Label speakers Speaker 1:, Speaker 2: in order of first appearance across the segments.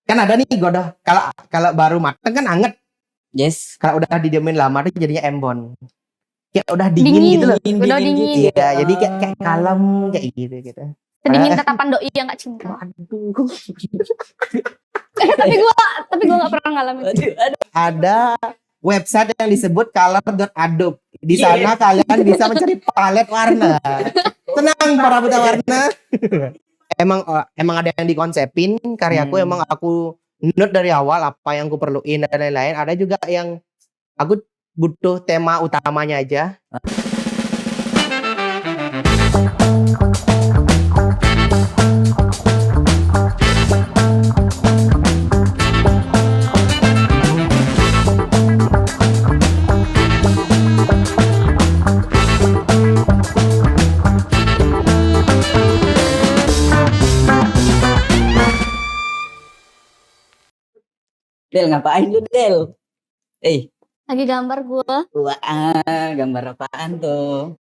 Speaker 1: Kan ada nih godoh. Kalau baru matang kan anget.
Speaker 2: Yes.
Speaker 1: Kalau udah didiemin lama tuh jadinya embon. Kayak udah dingin gitu loh.
Speaker 3: Udah dingin.
Speaker 1: Iya, jadi kayak kalem kayak gitu.
Speaker 3: Sedingin tatapan doi yang gak cinta.
Speaker 1: Waduh.
Speaker 3: tapi gue gak pernah ngalamin.
Speaker 2: Aduh.
Speaker 1: Ada website yang disebut color.adobe. Di sana kalian bisa mencari palet warna. Tenang para buta warna. emang ada yang dikonsepin karyaku, emang aku note dari awal apa yang aku perluin dan lain-lain. Ada juga yang aku butuh tema utamanya aja.
Speaker 2: Del, ngapain lu, Del?
Speaker 3: Lagi gambar gue.
Speaker 2: Wah, gambar apaan tuh?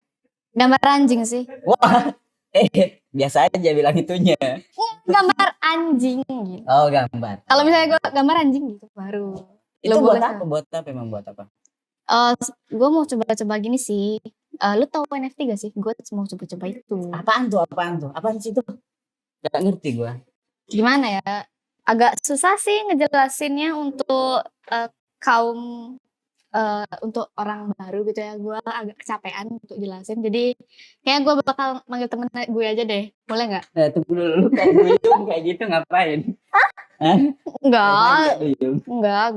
Speaker 3: Gambar anjing sih.
Speaker 2: Wah, biasa aja bilang itunya.
Speaker 3: Gambar anjing gitu.
Speaker 2: Oh, gambar.
Speaker 3: Kalau misalnya gue gambar anjing gitu baru.
Speaker 2: Itu
Speaker 3: Lo
Speaker 2: buat
Speaker 3: boleh
Speaker 2: apa? Emang buat apa?
Speaker 3: gue mau coba-coba gini sih. Lu tahu NFT gak sih? Gue mau coba-coba itu.
Speaker 2: Apaan tuh? Apaan sih itu? Gak ngerti gue.
Speaker 3: Gimana ya? Agak susah sih ngejelasinnya untuk kaum untuk orang baru gitu ya. Gue agak kecapean untuk jelasin. Jadi kayaknya gue bakal manggil temen gue aja deh. Boleh nggak?
Speaker 2: Tunggu dulu, lu kayak duyung kayak gitu ngapain?
Speaker 3: Enggak. Gue
Speaker 2: Iya.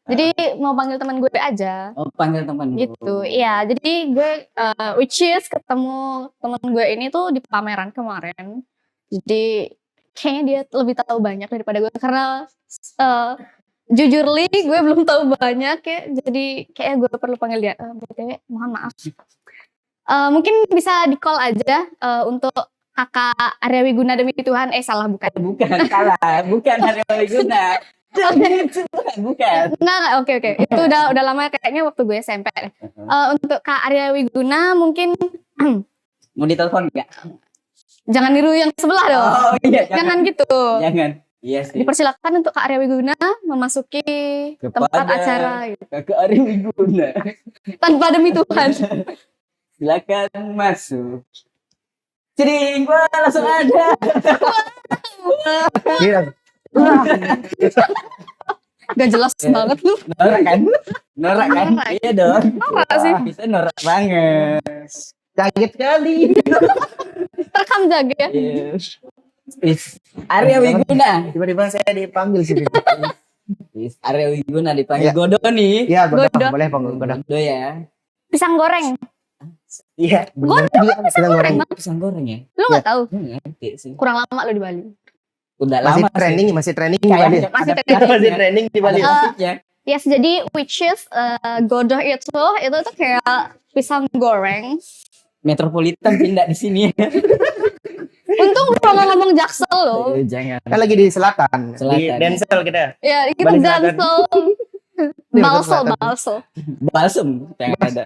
Speaker 3: jadi mau panggil teman gue aja.
Speaker 2: Oh, panggil teman
Speaker 3: Gitu. Iya, jadi gue which is ketemu temen gue ini tuh di pameran kemarin. Jadi kayaknya dia lebih tahu banyak daripada gue karena jujurly gue belum tahu banyak ya. Jadi kayak gue perlu panggil dia. BTW mohon maaf. Mungkin bisa di call aja untuk Kakak Arya Wiguna demi Tuhan. Salah bukan.
Speaker 2: Bukan, salah. Bukan Arya Wiguna. Bukan.
Speaker 3: Enggak, oke. Itu udah lama kayaknya waktu gue SMP. Untuk Kak Arya Wiguna mungkin
Speaker 2: Mau ditelepon enggak?
Speaker 3: jangan niru yang sebelah dong.
Speaker 2: Oh iya,
Speaker 3: Jangan gitu.
Speaker 2: Jangan. Iya sih.
Speaker 3: Dipersilakan untuk Kak Arya Wiguna memasuki tempat acara gitu.
Speaker 2: Kakak Arya Wiguna.
Speaker 3: Tanpa demi Tuhan.
Speaker 2: Silakan masuk. Cering, gua langsung ada.
Speaker 1: Iya.
Speaker 3: Gak jelas banget lu.
Speaker 2: Norak kan? Norak. Iya dong.
Speaker 3: Norak sih.
Speaker 2: Kita norak banget.
Speaker 1: Kaget kali.
Speaker 3: Terekam jaga ya.
Speaker 2: Yes. Arya Wiguna.
Speaker 1: Tiba-tiba saya dipanggil sih.
Speaker 2: Arya Wiguna dipanggil
Speaker 1: Ya.
Speaker 2: Godo nih.
Speaker 1: Iya, godoh.
Speaker 3: Godoh.
Speaker 1: Boleh panggil godoh.
Speaker 2: Godo ya.
Speaker 3: Pisang goreng.
Speaker 1: Iya, bener. Pisang goreng.
Speaker 2: Pisang goreng ya?
Speaker 3: Lu gak tahu?
Speaker 2: Ngerti sih.
Speaker 3: Kurang lama lu di Bali.
Speaker 2: Udah
Speaker 1: Masih
Speaker 2: lama
Speaker 1: training di Bali.
Speaker 3: Masih
Speaker 1: Masih training di Bali.
Speaker 3: Yes, jadi which is godoh itu tuh kayak pisang goreng.
Speaker 2: Metropolitan pindah di sini.
Speaker 3: Untung lu gak ngomong Jaksel loh.
Speaker 2: Jangan.
Speaker 1: Kan lagi di selatan. Di
Speaker 2: Selatan.
Speaker 1: Densel kita.
Speaker 3: Ya, itu
Speaker 1: Bali Selatan.
Speaker 3: Jaksel.
Speaker 2: Balsem yang ada.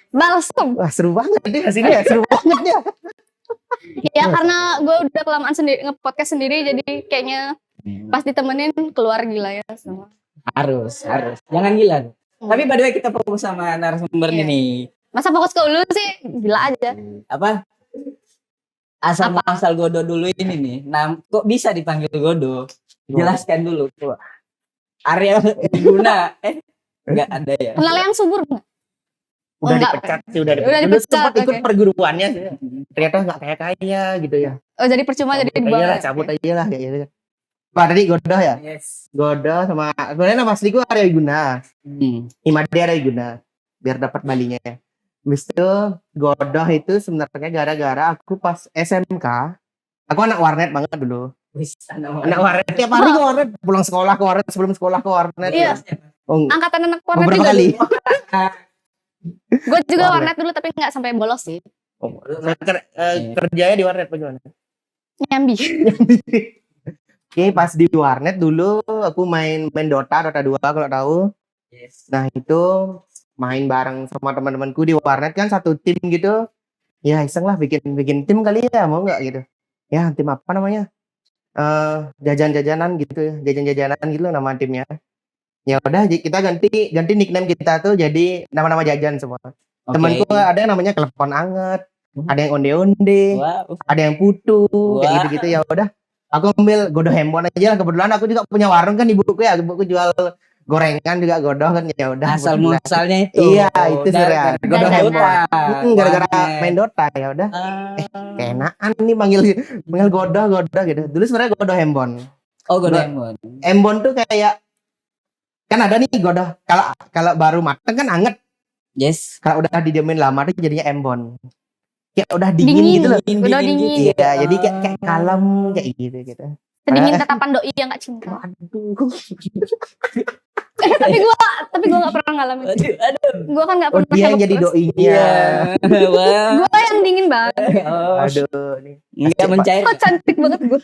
Speaker 3: Balsem.
Speaker 1: Wah, seru banget deh sini ya. Seru banget ya.
Speaker 3: Ya karena gue udah kelamaan sendiri nge-podcast sendiri jadi kayaknya pas ditemenin keluar gila ya semua.
Speaker 2: Harus. Jangan gila. Tapi by the way kita fokus sama narasumber
Speaker 3: Iya.
Speaker 2: nih.
Speaker 3: Masa fokus ke lu sih gila aja.
Speaker 2: Apa? Asal Godo dulu ini nih. Nah, kok bisa dipanggil Godo? Jelaskan dulu. Arya Wiguna. Enggak ada ya.
Speaker 3: Kenal yang subur nggak?
Speaker 1: Udah
Speaker 3: enggak.
Speaker 1: dipecat sih, udah
Speaker 3: Udah
Speaker 1: Dulu
Speaker 3: dipecat,
Speaker 1: sempat ikut
Speaker 3: oke.
Speaker 1: perguruannya sih. Ternyata nggak kaya gitu ya.
Speaker 3: Oh jadi percuma jadi
Speaker 1: Cabut aja
Speaker 3: dibawa.
Speaker 1: lah, cabut aja lah kayak gitu. Pak tadi godoh ya?
Speaker 2: Yes.
Speaker 1: Godoh sama sebenarnya nama asli gue Arya Wiguna. Imade Arya Wiguna. Biar dapat balinya ya. Habis itu godoh itu sebenarnya gara-gara aku pas SMK. Aku anak warnet banget dulu. Anak warnet tiap hari ke warnet, pulang sekolah ke warnet, sebelum sekolah ke warnet.
Speaker 3: Iya.
Speaker 1: Oh,
Speaker 3: Angkatan anak warnet
Speaker 1: beberapa
Speaker 3: juga.
Speaker 1: kali.
Speaker 3: Gue juga
Speaker 1: Warnet.
Speaker 3: warnet dulu tapi nggak sampai bolos sih.
Speaker 1: Kerjanya di warnet bagaimana?
Speaker 3: Nyambi.
Speaker 1: Oke, pas di warnet dulu aku main Dota 2 kalau tahu.
Speaker 2: Yes.
Speaker 1: Nah, itu main bareng sama teman-temanku di warnet kan satu tim gitu. Ya, iseng lah bikin tim kali ya, mau nggak gitu. Ya, tim apa namanya? jajan-jajanan gitu, jajan-jajanan gitu loh nama timnya. Ya udah kita ganti nickname kita tuh jadi nama-nama jajan semua. Temanku
Speaker 2: Oke.
Speaker 1: ada yang namanya klepon anget, ada yang onde-onde,
Speaker 2: Wow.
Speaker 1: ada yang putu, kayak
Speaker 2: Wah.
Speaker 1: gitu-gitu. Ya udah, aku ambil godo hembon aja lah. Kebetulan aku juga punya warung kan, ibuku jual gorengan juga godoh kan, ya udah.
Speaker 2: Asal
Speaker 1: kebetulan.
Speaker 2: muasalnya itu.
Speaker 1: Iya, itu sebenarnya.
Speaker 2: Godo
Speaker 3: Jajan.
Speaker 2: Dota.
Speaker 1: Gara-gara
Speaker 2: Warnet.
Speaker 1: main Dota ya udah. Keenaan nih manggil godoh gitu. Dulu sebenarnya godoh hembon.
Speaker 2: Oh, Godemon.
Speaker 1: Embon tuh kayak kan ada nih godoh. Kalau baru matang kan anget.
Speaker 2: Yes.
Speaker 1: Kalau udah didiemin lama tuh jadinya embon. Kayak udah dingin gitu loh.
Speaker 3: Udah dingin.
Speaker 1: Iya, jadi kayak kalem kayak gitu.
Speaker 3: Sedingin tatapan doi yang gak cinta.
Speaker 1: Waduh.
Speaker 3: Tapi gua gak pernah ngalamin.
Speaker 2: Aduh.
Speaker 3: Gua kan gak
Speaker 1: Oh,
Speaker 3: pernah
Speaker 1: dia yang
Speaker 3: nyoba
Speaker 1: jadi
Speaker 3: crush.
Speaker 1: doinya.
Speaker 2: Wah.
Speaker 3: Gua yang dingin banget.
Speaker 2: Oh,
Speaker 1: Aduh, nih.
Speaker 2: enggak mencair.
Speaker 3: Kok cantik banget gua.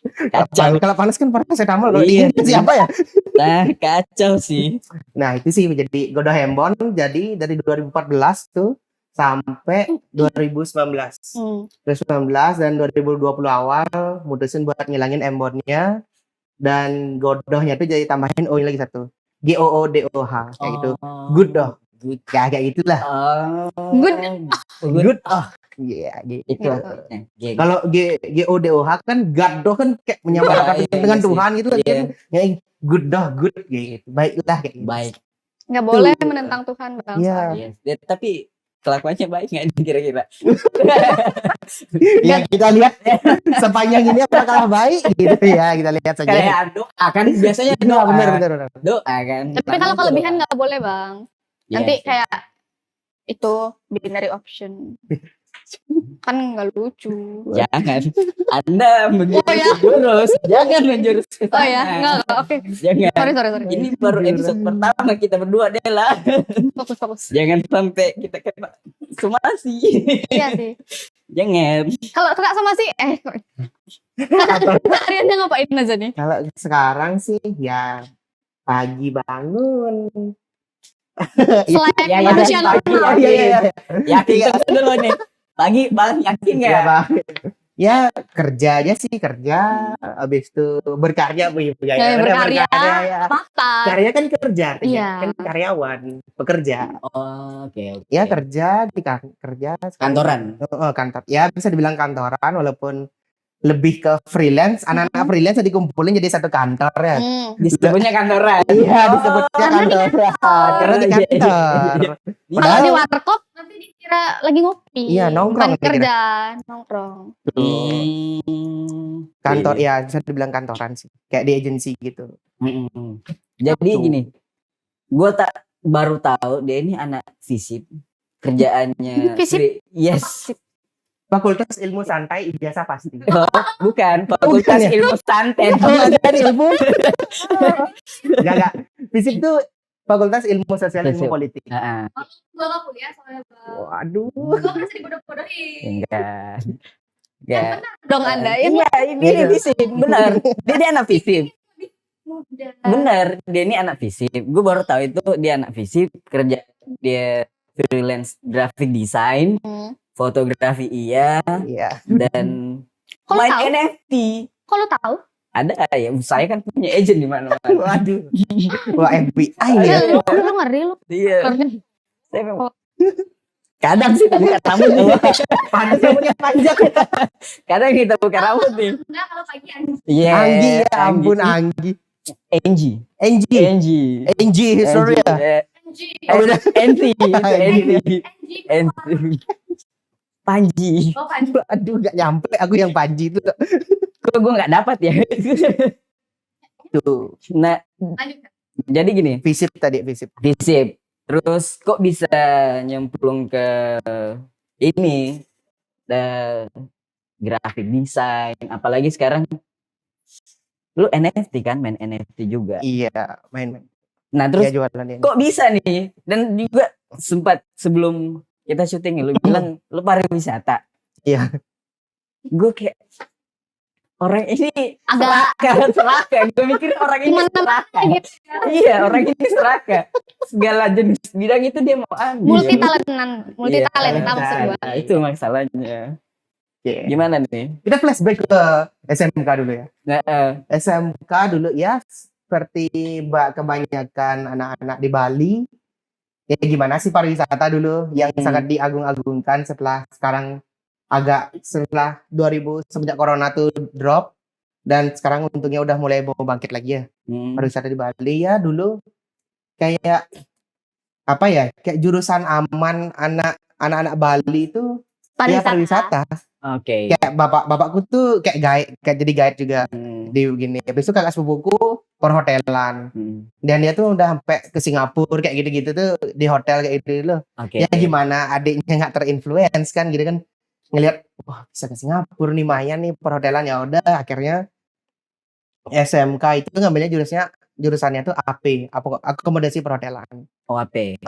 Speaker 2: Kacau.
Speaker 1: Kalau panas kan paracetamol, kalau
Speaker 2: Iya.
Speaker 1: dingin siapa ya?
Speaker 2: Nah, kacau sih.
Speaker 1: Nah, itu sih jadi godoh hembon jadi dari 2014 tuh sampai 2019. 2019 dan 2020 awal mutusin buat ngilangin embonnya dan godohnya tuh jadi tambahin O lagi satu. GOODOH kayak gitu. Good doh.
Speaker 2: Good.
Speaker 1: Kayak gitulah.
Speaker 3: Good.
Speaker 1: Good. Oh, iya gitu.
Speaker 2: Itu.
Speaker 1: Kalau GODOH kan God doh kan kayak menyamakan
Speaker 2: Iya,
Speaker 1: dengan
Speaker 2: iya
Speaker 1: Tuhan
Speaker 2: sih.
Speaker 1: gitu kan.
Speaker 2: Iya.
Speaker 1: Ya, good doh, good gitu. Baiklah kayak gitu.
Speaker 2: Baik.
Speaker 3: Gak boleh menentang Tuhan bang.
Speaker 1: Iya.
Speaker 2: Yes. Tapi kelakuannya baik nggak nih kira-kira?
Speaker 1: Ya kita lihat sepanjang ini apakah baik gitu ya, kita lihat saja.
Speaker 2: Kayak doa kan biasanya
Speaker 1: Iya,
Speaker 2: doa.
Speaker 1: benar.
Speaker 2: Doa kan.
Speaker 3: Tapi kalau kelebihan gak boleh bang. Nanti
Speaker 2: Yes.
Speaker 3: kayak itu binary option. Kan gak lucu.
Speaker 2: Jangan. Anda menjurus
Speaker 3: Oh, ya?
Speaker 2: jurus. Jangan menjurus ke
Speaker 3: Oh ya,
Speaker 2: sana.
Speaker 3: enggak, oke.
Speaker 2: Jangan.
Speaker 3: Sorry.
Speaker 2: Ini baru episode pertama kita berdua Dela.
Speaker 3: Fokus.
Speaker 2: Jangan sampai kita kena somasi.
Speaker 3: Iya sih.
Speaker 2: Jangan.
Speaker 3: Kalau Kak sama si kok. Hariannya ngapain aja nih?
Speaker 1: Kalau sekarang sih ya pagi bangun.
Speaker 3: Selain
Speaker 2: Ya,
Speaker 3: manusia
Speaker 2: pagi,
Speaker 3: normal.
Speaker 1: Iya.
Speaker 2: Yakin
Speaker 1: Iya.
Speaker 2: terus dulu nih. Pagi bang yakin
Speaker 1: Ya,
Speaker 2: nggak?
Speaker 1: Bang. Ya kerja aja sih habis itu berkarya Bu.
Speaker 3: Ya, berkarya.
Speaker 1: Ya.
Speaker 3: Fakta.
Speaker 1: Karya kan kerja artinya.
Speaker 3: Iya.
Speaker 1: Kan karyawan, pekerja.
Speaker 2: Oh, oke.
Speaker 1: Ya kerja di kerja
Speaker 2: Kantoran.
Speaker 1: kantor. Ya bisa dibilang kantoran walaupun lebih ke freelance. Anak-anak freelance dikumpulin jadi satu kantor ya.
Speaker 2: Disebutnya kantoran.
Speaker 1: Iya, disebutnya
Speaker 3: karena di
Speaker 1: kantoran. Karena di
Speaker 2: Iya, iya,
Speaker 1: kantor.
Speaker 2: iya.
Speaker 3: Kalau
Speaker 1: Padahal-
Speaker 3: di warkop nanti dikira lagi ngopi.
Speaker 1: Iya, nongkrong
Speaker 3: Bukan
Speaker 1: dikira.
Speaker 3: kerja, nongkrong.
Speaker 1: Kantor ya bisa dibilang kantoran sih. Kayak di agensi gitu.
Speaker 2: Jadi
Speaker 1: Gitu.
Speaker 2: gini, gue baru tahu dia ini anak FISIP, kerjaannya
Speaker 3: FISIP?
Speaker 2: yes.
Speaker 1: Fakultas Ilmu Santai ijazah pasti.
Speaker 2: Oh, bukan Fakultas
Speaker 1: Bukan ya?
Speaker 2: Ilmu Santet.
Speaker 1: Kan ilmu. Enggak. Fisip tuh Fakultas Ilmu Sosial Ilmu
Speaker 2: Sosial.
Speaker 1: Politik.
Speaker 2: Heeh.
Speaker 3: Gua gak kuliah soalnya bang.
Speaker 1: Waduh.
Speaker 3: Gua masih dibodoh-bodohin.
Speaker 2: Enggak. Enggak.
Speaker 3: Dong anda ya.
Speaker 2: Iya, ini
Speaker 1: Iya.
Speaker 2: FISIP, benar. Dia anak FISIP.
Speaker 3: Muda.
Speaker 2: Benar, dia ini anak FISIP. Gue baru tahu itu dia anak FISIP, kerja dia freelance graphic design, fotografi iya,
Speaker 1: Iya.
Speaker 2: dan
Speaker 3: Kok lu
Speaker 2: main
Speaker 3: tahu?
Speaker 2: NFT.
Speaker 3: Kok lu tahu?
Speaker 2: Ada ya, saya kan punya agent di mana-mana.
Speaker 1: Waduh. Wah FBI ya.
Speaker 3: Lu ngeri lu.
Speaker 2: Iya.
Speaker 3: Kerja.
Speaker 2: Saya memang kadang sih kita buka rambut nih.
Speaker 1: Pantas punya panjang.
Speaker 2: Kadang kita buka rambut nih.
Speaker 3: Enggak kalau pagi anjing.
Speaker 2: Iya.
Speaker 1: Anggi ya ampun Anggi.
Speaker 2: Angie.
Speaker 1: Angie.
Speaker 2: Angie.
Speaker 1: Sorry ya.
Speaker 3: Anjing.
Speaker 2: Angie.
Speaker 3: Anjing.
Speaker 2: Angie. Panji.
Speaker 3: Oh Panji.
Speaker 1: Aduh gak nyampe aku yang Panji itu.
Speaker 2: Kok gue nggak dapat ya?
Speaker 1: Tuh.
Speaker 2: Nah,
Speaker 3: Lanjut.
Speaker 2: jadi gini.
Speaker 1: Visip tadi visip.
Speaker 2: FISIP. Terus kok bisa nyemplung ke ini graphic design, apalagi sekarang lu NFT kan, main NFT juga.
Speaker 1: Iya, main-main.
Speaker 2: Nah
Speaker 1: Iya
Speaker 2: terus
Speaker 1: jualan ini.
Speaker 2: kok bisa nih? Dan juga sempat sebelum kita syuting lu bilang lu pariwisata.
Speaker 1: Iya.
Speaker 2: Gue kayak orang ini
Speaker 3: Agak
Speaker 2: serakah. Gue mikir orang ini
Speaker 3: gimana
Speaker 2: serakah.
Speaker 3: gitu.
Speaker 2: Iya, orang ini serakah. Segala jenis bidang itu dia mau ambil.
Speaker 3: Multi talentan
Speaker 2: Iya,
Speaker 3: maksud gua.
Speaker 2: Nah, itu masalahnya.
Speaker 1: Oke.
Speaker 2: Gimana nih?
Speaker 1: Kita flashback ke SMK dulu ya.
Speaker 2: Nah,
Speaker 1: SMK dulu ya seperti kebanyakan anak-anak di Bali. Ya gimana sih pariwisata dulu yang sangat diagung-agungkan setelah 2000 semenjak corona tuh drop dan sekarang untungnya udah mulai mau bangkit lagi ya. Pariwisata di Bali ya dulu kayak apa ya? Kayak jurusan aman anak-anak Bali itu ya pariwisata.
Speaker 2: Oke.
Speaker 1: Kayak bapakku tuh kayak jadi guide juga di begini. Habis itu kakak sepupuku perhotelan. Dan dia tuh udah sampai ke Singapura kayak gitu-gitu tuh di hotel kayak gitu loh.
Speaker 2: Oke.
Speaker 1: Ya gimana adiknya nggak terinfluence kan gitu kan ngelihat wah bisa ke Singapura nih lumayan nih perhotelan ya udah akhirnya SMK itu ngambilnya jurusannya tuh AP akomodasi perhotelan.
Speaker 2: OAP.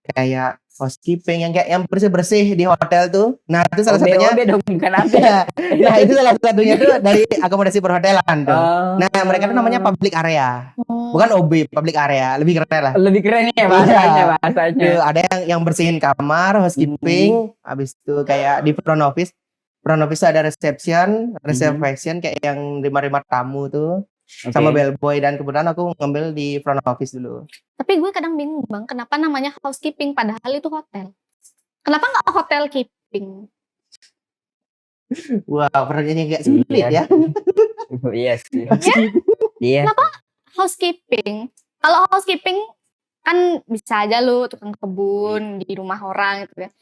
Speaker 1: Kayak housekeeping yang kayak yang bersih-bersih di hotel tuh. Nah, itu salah satunya.
Speaker 2: OB dong, bukan AP.
Speaker 1: Nah, itu salah satunya tuh dari akomodasi perhotelan tuh. Nah, mereka tuh namanya public area. Bukan OB, public area. Lebih keren lah.
Speaker 2: Lebih keren ya bahasanya.
Speaker 1: Tuh, ada yang bersihin kamar, housekeeping, habis itu kayak di front office. Front office ada reception kayak yang terima tamu tuh. Sama bellboy dan kebetulan aku ngambil di front office dulu.
Speaker 3: Tapi gue kadang bingung bang, kenapa namanya housekeeping padahal itu hotel? Kenapa nggak hotel keeping?
Speaker 1: Wah, pertanyaannya kayak sulit ya.
Speaker 2: Iya sih. Iya.
Speaker 3: Kenapa housekeeping? Kalau housekeeping kan bisa aja lu tukang kebun di rumah orang gitu ya.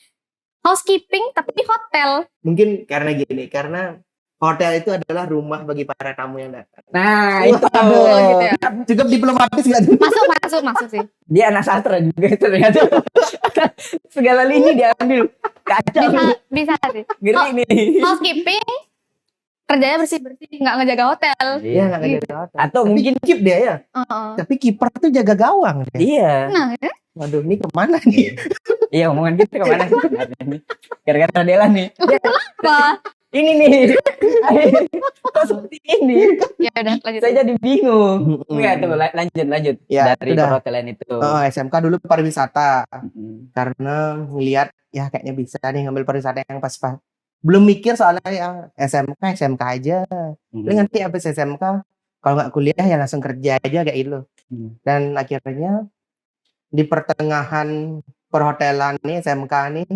Speaker 3: Housekeeping tapi di hotel.
Speaker 1: Mungkin karena gini, karena hotel itu adalah rumah bagi para tamu yang datang.
Speaker 2: Nah, itu
Speaker 3: gitu ya.
Speaker 1: Cukup diplomatis nggak tuh?
Speaker 3: Masuk sih.
Speaker 2: Dia anak sastra juga ternyata. Segala lini diambil. Kacau.
Speaker 3: Bisa sih.
Speaker 2: Ngeri nih.
Speaker 3: Housekeeping kerjanya bersih-bersih, nggak ngejaga hotel.
Speaker 1: Iya, nggak ngejaga hotel.
Speaker 2: Atau
Speaker 1: Tapi
Speaker 2: mungkin
Speaker 1: keep dia ya. Tapi kiper tuh jaga gawang dia.
Speaker 2: iya.
Speaker 3: Nah, ya.
Speaker 1: Waduh, ini kemana nih?
Speaker 2: Iya, omongan kita kemana sih sebenarnya nih? Gara-gara Dela nih.
Speaker 3: Apa?
Speaker 2: Ini nih. Kok seperti ini?
Speaker 3: Ya udah lanjut.
Speaker 2: Saya jadi bingung. Enggak tuh, lanjut.
Speaker 1: Ya,
Speaker 2: dari
Speaker 1: udah.
Speaker 2: perhotelan itu.
Speaker 1: SMK dulu pariwisata. Karena ngelihat ya kayaknya bisa nih ngambil pariwisata yang pas-pas. Belum mikir soalnya ya SMK aja. Paling nanti habis SMK kalau nggak kuliah ya langsung kerja aja kayak gitu. Dan akhirnya di pertengahan perhotelan nih SMK nih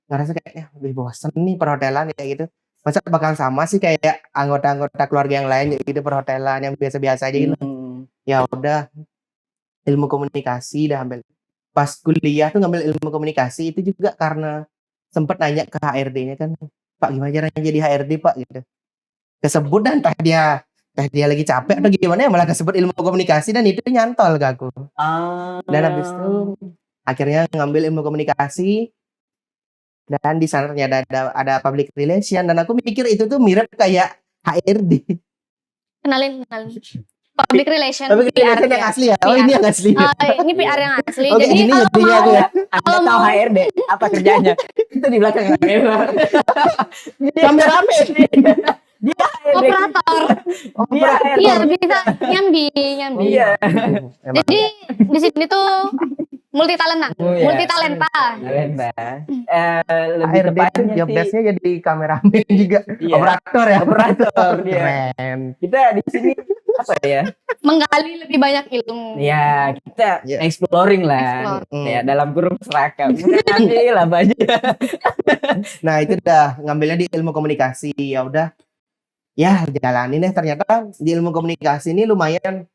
Speaker 1: ngerasa kayaknya lebih bosan nih perhotelan kayak gitu. Masa bakal sama sih kayak anggota-anggota keluarga yang lain gitu perhotelan yang biasa-biasa aja gitu. Ya udah ilmu komunikasi dah ambil. Pas kuliah tuh ngambil ilmu komunikasi itu juga karena sempet nanya ke HRD-nya kan, Pak gimana caranya jadi HRD Pak gitu. Kesebut dan entah dia lagi capek atau gimana ya malah kesebut ilmu komunikasi dan itu nyantol ke aku. Dan habis itu akhirnya ngambil ilmu komunikasi dan di sana ternyata ada public relation dan aku mikir itu tuh mirip kayak HRD.
Speaker 3: Kenalin. Public relation.
Speaker 1: Public relation yang asli ya. Oh, ini yang asli.
Speaker 3: Ini PR yang asli.
Speaker 1: Oke,
Speaker 3: Jadi
Speaker 1: ini
Speaker 3: kalau
Speaker 1: jadinya aku ya.
Speaker 2: Anda tahu HRD apa kerjanya? Itu di belakang kamera.
Speaker 1: Kameramen.
Speaker 2: Dia HRD.
Speaker 3: operator.
Speaker 2: Dia HRD.
Speaker 3: Iya bisa nyambi.
Speaker 2: Iya.
Speaker 3: Jadi di sini tuh multi talenta.
Speaker 2: Talenta. Lebih
Speaker 1: HRD itu
Speaker 2: tepatnya
Speaker 1: job
Speaker 2: sih.
Speaker 1: desk-nya jadi kameramen juga.
Speaker 2: Iya.
Speaker 1: Operator ya.
Speaker 2: Operator dia.
Speaker 1: Keren.
Speaker 2: Kita di sini apa ya?
Speaker 3: Menggali lebih banyak ilmu.
Speaker 2: Ya, kita
Speaker 1: Ya.
Speaker 2: exploring lah.
Speaker 3: Explore.
Speaker 2: Ya, dalam kurung serakah. Ambil lah banyak.
Speaker 1: Nah, itu udah ngambilnya di ilmu komunikasi. Ya udah. Ya, jalanin deh ternyata di ilmu komunikasi ini lumayan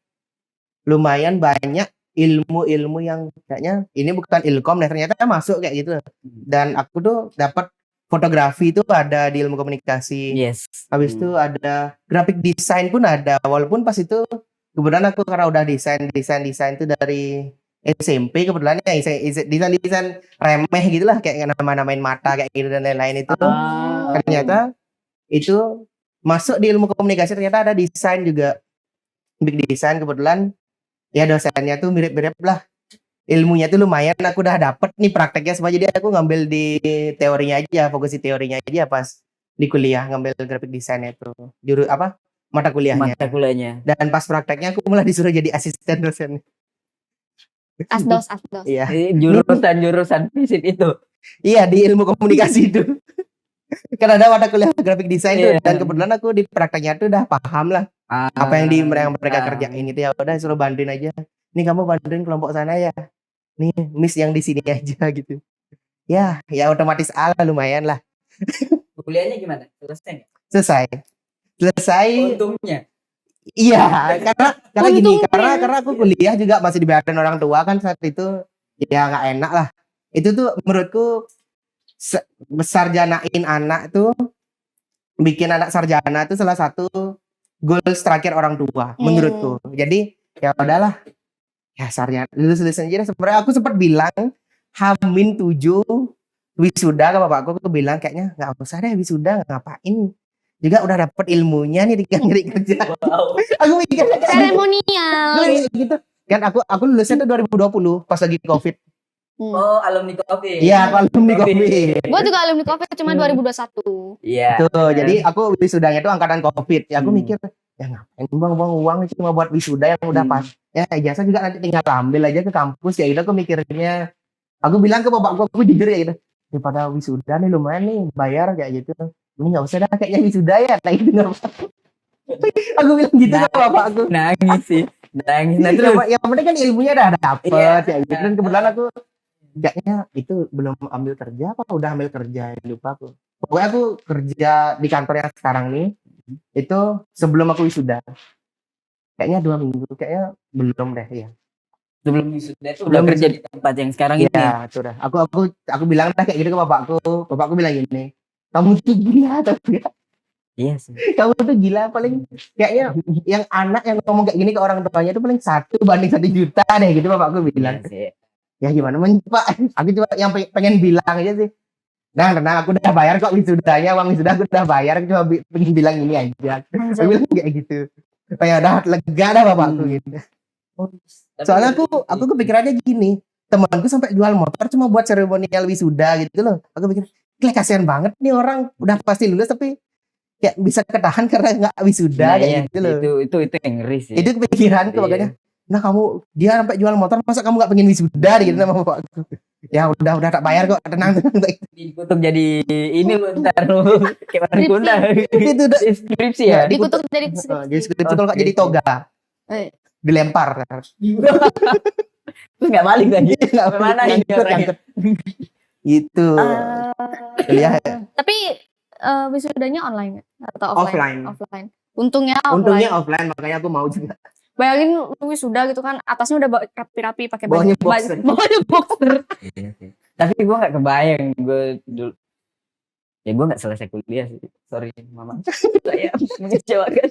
Speaker 1: banyak ilmu-ilmu yang kayaknya ini bukan ilkom deh ternyata masuk kayak gitu. Dan aku tuh dapat fotografi itu ada di ilmu komunikasi.
Speaker 2: Yes.
Speaker 1: Habis itu ada graphic design pun ada. Walaupun pas itu kebetulan aku karena udah desain itu dari SMP kebetulan ya desain remeh gitulah kayak nama-namain mata kayak gitu dan lain-lain itu. Ternyata itu masuk di ilmu komunikasi ternyata ada desain juga. Big design kebetulan ya dosennya tuh mirip-mirip lah. Ilmunya tuh lumayan aku udah dapet nih prakteknya semua jadi aku ngambil di teorinya aja fokus di teorinya aja pas di kuliah ngambil graphic design itu mata kuliahnya dan pas prakteknya aku malah disuruh jadi asisten dosen.
Speaker 3: Asdos.
Speaker 1: Iya
Speaker 2: Jurusan fisip itu.
Speaker 1: iya di ilmu komunikasi itu Kan ada mata kuliah graphic design tuh,
Speaker 2: Iya.
Speaker 1: dan kebetulan aku di prakteknya tuh udah paham lah apa yang mereka kerjain itu, ya udah suruh bantuin aja. Nih kamu bantuin kelompok sana ya. Nih miss yang di sini aja gitu. Ya otomatis lumayan lah.
Speaker 2: Kuliahnya gimana? Selesai nggak?
Speaker 1: Selesai. Selesai.
Speaker 2: Untungnya.
Speaker 1: Iya, karena gini,
Speaker 3: Untungnya.
Speaker 1: karena aku kuliah juga masih dibayarin orang tua kan saat itu, ya nggak enak lah. Itu tuh menurutku sarjanain anak tuh, bikin anak sarjana tuh salah satu goals terakhir orang tua menurutku. Jadi ya udahlah, ya sarjana lulus aja. Sebenarnya aku sempat bilang Hamin 7 wisuda ke bapakku, aku bilang kayaknya nggak usah deh wisuda, ngapain juga udah dapet ilmunya nih nyari kerja.
Speaker 2: Wow.
Speaker 1: Aku mikir kayak
Speaker 3: Seremonial.
Speaker 1: gitu kan. Aku lulusnya tuh 2020 pas lagi covid.
Speaker 2: Oh, alumni Covid.
Speaker 1: Iya, aku alumni covid.
Speaker 3: Gue juga alumni COVID cuma 2021.
Speaker 2: Iya.
Speaker 1: Tuh, jadi aku wisudanya tuh angkatan covid ya. Aku mikir ya ngapain buang uang cuma buat wisuda yang udah pas. Ya ijazah juga nanti tinggal ambil aja ke kampus, ya gitu aku mikirnya. Aku bilang ke bapakku, aku jujur ya gitu, daripada wisuda nih lumayan nih bayar kayak gitu, ini nggak usah dah kayaknya wisuda ya, nah itu nggak apa. Aku bilang gitu ke bapakku.
Speaker 2: Nangis sih. Nangis. Nah, terus
Speaker 1: Yang penting kan ilmunya udah dapet
Speaker 2: Iya.
Speaker 1: ya gitu. Dan kebetulan aku kayaknya itu belum ambil kerja apa udah ambil kerja, lupa aku. Pokoknya aku kerja di kantor yang sekarang nih itu sebelum aku wisuda, kayaknya 2 minggu, kayaknya belum deh ya.
Speaker 2: sebelum wisuda itu udah kerja di tempat yang sekarang ini.
Speaker 1: Iya, itu dah. Aku bilang dah kayak gitu ke bapakku. Bapakku bilang gini, kamu tuh gila tapi
Speaker 2: Iya sih.
Speaker 1: kamu tuh gila, paling kayaknya yang anak yang ngomong kayak gini ke orang tuanya itu paling 1 banding 1 juta deh gitu bapakku bilang.
Speaker 2: Iya sih.
Speaker 1: Ya gimana Pak? Aku cuma yang pengen bilang aja sih. Nah, karena aku udah bayar kok wisudanya, uang wisuda aku udah bayar, aku cuma pengen bilang ini aja. Aku bilang kayak gitu. Kayak udah lega dah bapakku gitu. Soalnya aku kepikirannya gini, temanku sampai jual motor cuma buat seremonial wisuda gitu loh. Aku pikir, kayak kasihan banget nih orang udah pasti lulus tapi kayak bisa ketahan karena nggak wisuda kayak
Speaker 2: iya,
Speaker 1: gitu loh.
Speaker 2: Itu yang ngeri sih.
Speaker 1: Itu kepikiranku
Speaker 2: Iya.
Speaker 1: makanya. Nah dia sampai jual motor, masa kamu nggak pengen wisuda gitu sama bapakku. Ya udah tak bayar kok, tenang.
Speaker 2: Dikutuk jadi ini lu ntar lu kayak orang
Speaker 3: Skripsi.
Speaker 2: Kunda.
Speaker 1: Itu udah
Speaker 2: Skripsi ya.
Speaker 3: Dikutuk dari
Speaker 1: jadi skripsi kalau nggak jadi toga, dilempar.
Speaker 2: Terus nggak balik lagi.
Speaker 1: Nggak
Speaker 2: Mana ini
Speaker 1: nyangkut,
Speaker 2: orangnya?
Speaker 1: nyangkut. Gitu. Kuliah
Speaker 3: Tapi wisudanya online atau
Speaker 1: Offline.
Speaker 3: offline. Untungnya offline.
Speaker 1: Untungnya offline, makanya aku mau juga.
Speaker 3: Bayangin lu wisuda gitu kan, atasnya udah rapi-rapi pakai
Speaker 1: Bawahnya
Speaker 3: baju.
Speaker 1: boxer.
Speaker 3: Bawahnya boxer.
Speaker 2: Tapi gue nggak kebayang gue dulu. Ya gue nggak selesai kuliah sih. Sorry mama. Saya mengecewakan.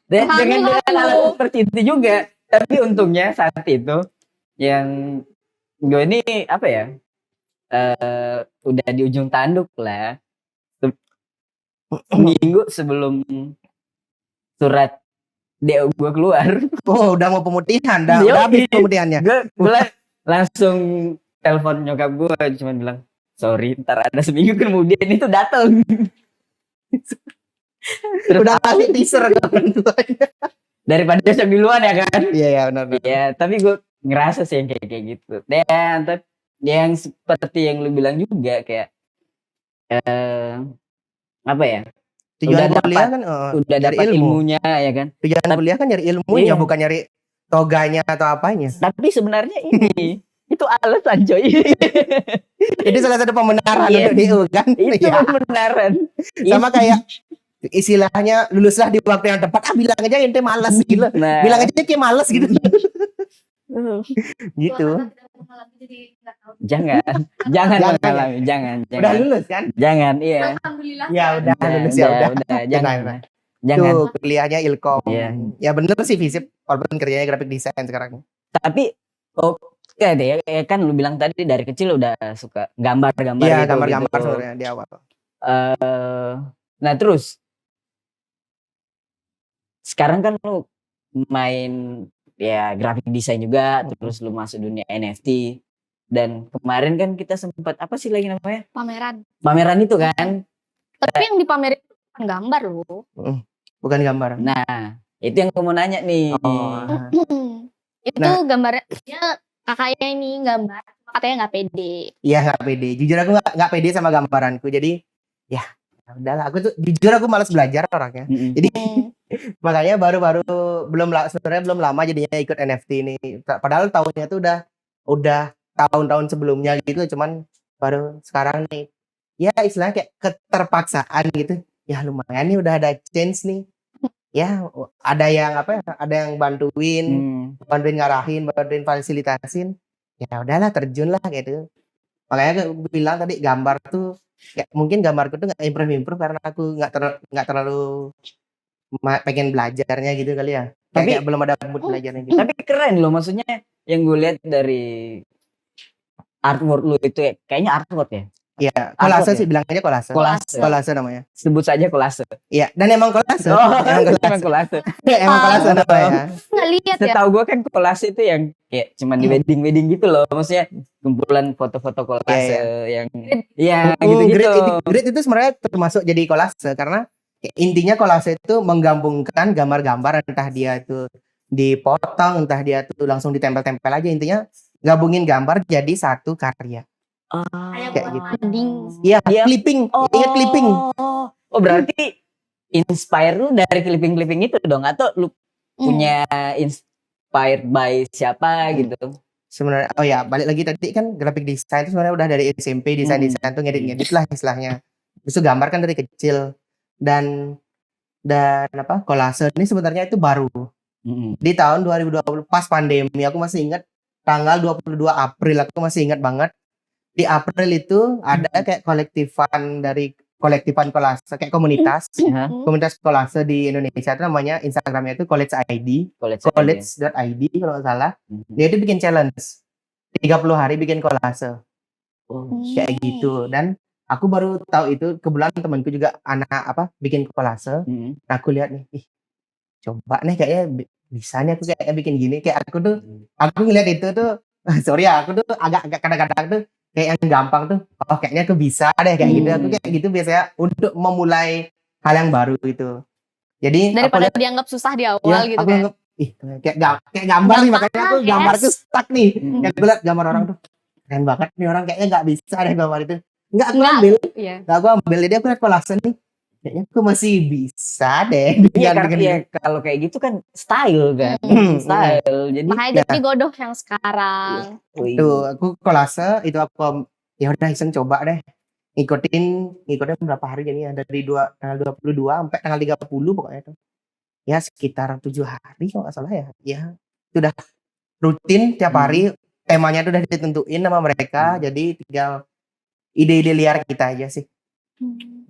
Speaker 2: Dengan alasan seperti itu juga. Tapi untungnya saat itu yang gue ini apa ya? Udah di ujung tanduk lah. Minggu sebelum surat DO gue keluar,
Speaker 1: Oh, udah mau pemutihan, udah
Speaker 2: Yoi.
Speaker 1: habis pemutihannya.
Speaker 2: gue langsung telepon nyokap gue, cuman bilang sorry, ntar ada seminggu kemudian itu datang.
Speaker 1: Udah kasih teaser ke orang tuanya.
Speaker 2: Daripada besok duluan ya kan.
Speaker 1: Iya, benar.
Speaker 2: Iya, tapi gue ngerasa sih yang kayak gitu. Dan tapi yang seperti yang lu bilang juga kayak apa ya?
Speaker 1: Tujuan
Speaker 2: Udah
Speaker 1: kuliah
Speaker 2: dapat-
Speaker 1: kan
Speaker 2: Udah
Speaker 1: nyari
Speaker 2: dapat
Speaker 1: ilmu.
Speaker 2: ilmunya ya kan.
Speaker 1: Tujuan kuliah kan nyari ilmunya,
Speaker 2: Iya.
Speaker 1: bukan nyari toganya atau apanya.
Speaker 2: Tapi sebenarnya ini itu alasan coy.
Speaker 1: Itu salah satu pembenaran
Speaker 2: Iya.
Speaker 1: untuk DO kan.
Speaker 2: Itu
Speaker 1: Iya.
Speaker 2: kebenaran.
Speaker 1: Sama kayak istilahnya luluslah di waktu yang tepat. Bilang aja ente malas gitu.
Speaker 2: Nah,
Speaker 1: Bilang aja kayak malas gitu. Gitu.
Speaker 2: jangan
Speaker 1: Jangan.
Speaker 2: mengalami, jangan.
Speaker 1: Udah lulus kan?
Speaker 2: Jangan, iya.
Speaker 3: Alhamdulillah.
Speaker 1: Ya udah lulus ya udah.
Speaker 2: jangan.
Speaker 1: Jangan.
Speaker 2: Jangan.
Speaker 1: Tuh kuliahnya Ilkom.
Speaker 2: Iya.
Speaker 1: Ya bener sih FISIP, walaupun kerjanya graphic design sekarang.
Speaker 2: Tapi oke deh, ya kan lu bilang tadi dari kecil udah suka gambar-gambar
Speaker 1: Iya,
Speaker 2: gitu.
Speaker 1: gambar-gambar
Speaker 2: gitu.
Speaker 1: sebenarnya di awal.
Speaker 2: Nah terus sekarang kan lu main ya graphic design juga, terus lu masuk dunia NFT, dan kemarin kan kita sempat apa sih lagi namanya, pameran itu kan.
Speaker 3: Tapi yang dipamerin itu bukan gambar loh.
Speaker 1: Bukan gambar.
Speaker 2: Nah itu yang aku mau nanya nih.
Speaker 1: Oh.
Speaker 3: Itu gambarnya kakaknya ini gambar katanya nggak pede.
Speaker 1: Iya nggak pede. Jujur aku nggak pede sama gambaranku. Jadi ya udahlah. Aku tuh jujur aku malas belajar orangnya. Jadi makanya baru-baru sebenarnya belum lama jadinya ikut NFT ini. Padahal tahunnya tuh udah tahun-tahun sebelumnya gitu. Cuman baru sekarang nih. Ya istilahnya kayak keterpaksaan gitu. Ya lumayan nih udah ada change nih. Ya ada yang apa ya? Ada yang bantuin ngarahin, bantuin fasilitasin. Ya udahlah terjun lah gitu. Makanya aku bilang tadi gambar tuh ya mungkin gambarku tuh nggak improve karena aku nggak terlalu pengen belajarnya gitu kali ya. Kayak belum ada mood belajarnya gitu.
Speaker 2: Tapi keren loh, maksudnya yang gue lihat dari artwork lu itu ya, kayaknya artwork ya.
Speaker 1: Iya, kolase sih bilangnya kolase.
Speaker 2: Kolase.
Speaker 1: Kolase namanya.
Speaker 2: Sebut saja kolase.
Speaker 1: Iya, dan emang kolase.
Speaker 2: Emang kolase.
Speaker 1: Emang kolase namanya.
Speaker 3: Nggak lihat ya.
Speaker 2: Setahu gue kan kolase itu yang kayak cuman di wedding gitu loh, maksudnya kumpulan foto-foto kolase yang gitu-gitu.
Speaker 1: Grid itu sebenarnya termasuk jadi kolase karena intinya kolase itu menggabungkan gambar-gambar entah dia itu dipotong, entah dia tuh langsung ditempel-tempel aja, intinya gabungin gambar jadi satu karya. Kayak gitu. Iya, clipping. Ingat clipping.
Speaker 2: Oh, berarti inspire lu dari clipping itu dong, atau lu punya inspired by siapa gitu?
Speaker 1: Sebenarnya balik lagi tadi kan graphic design itu sebenarnya udah dari SMP, desain tuh ngedit lah istilahnya. Terus gambar kan dari kecil dan apa kolase ini sebenarnya itu baru. Di tahun 2020 pas pandemi aku masih ingat tanggal 22 April aku masih ingat banget. Di April itu ada kayak kolektifan kolase kayak komunitas kolase di Indonesia itu namanya Instagramnya itu college.id kalau nggak salah. Dia itu bikin challenge 30 hari bikin kolase kayak gitu, dan aku baru tahu itu kebetulan temanku juga anak bikin kolase. Nah, aku lihat nih, coba nih kayaknya bisa nih aku kayak bikin gini, kayak aku ngeliat itu tuh sorry ya, aku tuh agak kadang-kadang tuh kayak yang gampang tuh, kayaknya aku bisa deh kayak gitu. Aku kayak gitu biasanya untuk memulai hal yang baru gitu. Jadi
Speaker 3: daripada dianggap susah di awal gitu
Speaker 1: aku
Speaker 3: kan.
Speaker 1: anggap kayak gambar nih, makanya aku gambarku stuck nih. Yang aku lihat gambar orang tuh keren banget nih, orang kayaknya nggak bisa deh gambar itu. Nggak aku ambil. Jadi aku lihat kolase nih, kayaknya aku masih bisa deh.
Speaker 2: Kalau kayak gitu kan style kan. Style. Jadi
Speaker 3: makanya jadi Godoh yang sekarang.
Speaker 1: Tuh, aku kolase itu aku ya udah iseng coba deh. Ngikutin berapa hari jadinya dari tanggal 22 sampai tanggal 30 pokoknya tuh. Ya sekitar 7 hari kalau nggak salah ya. Ya, sudah rutin tiap hari, temanya tuh udah ditentuin sama mereka, jadi tinggal ide-ide liar kita aja sih.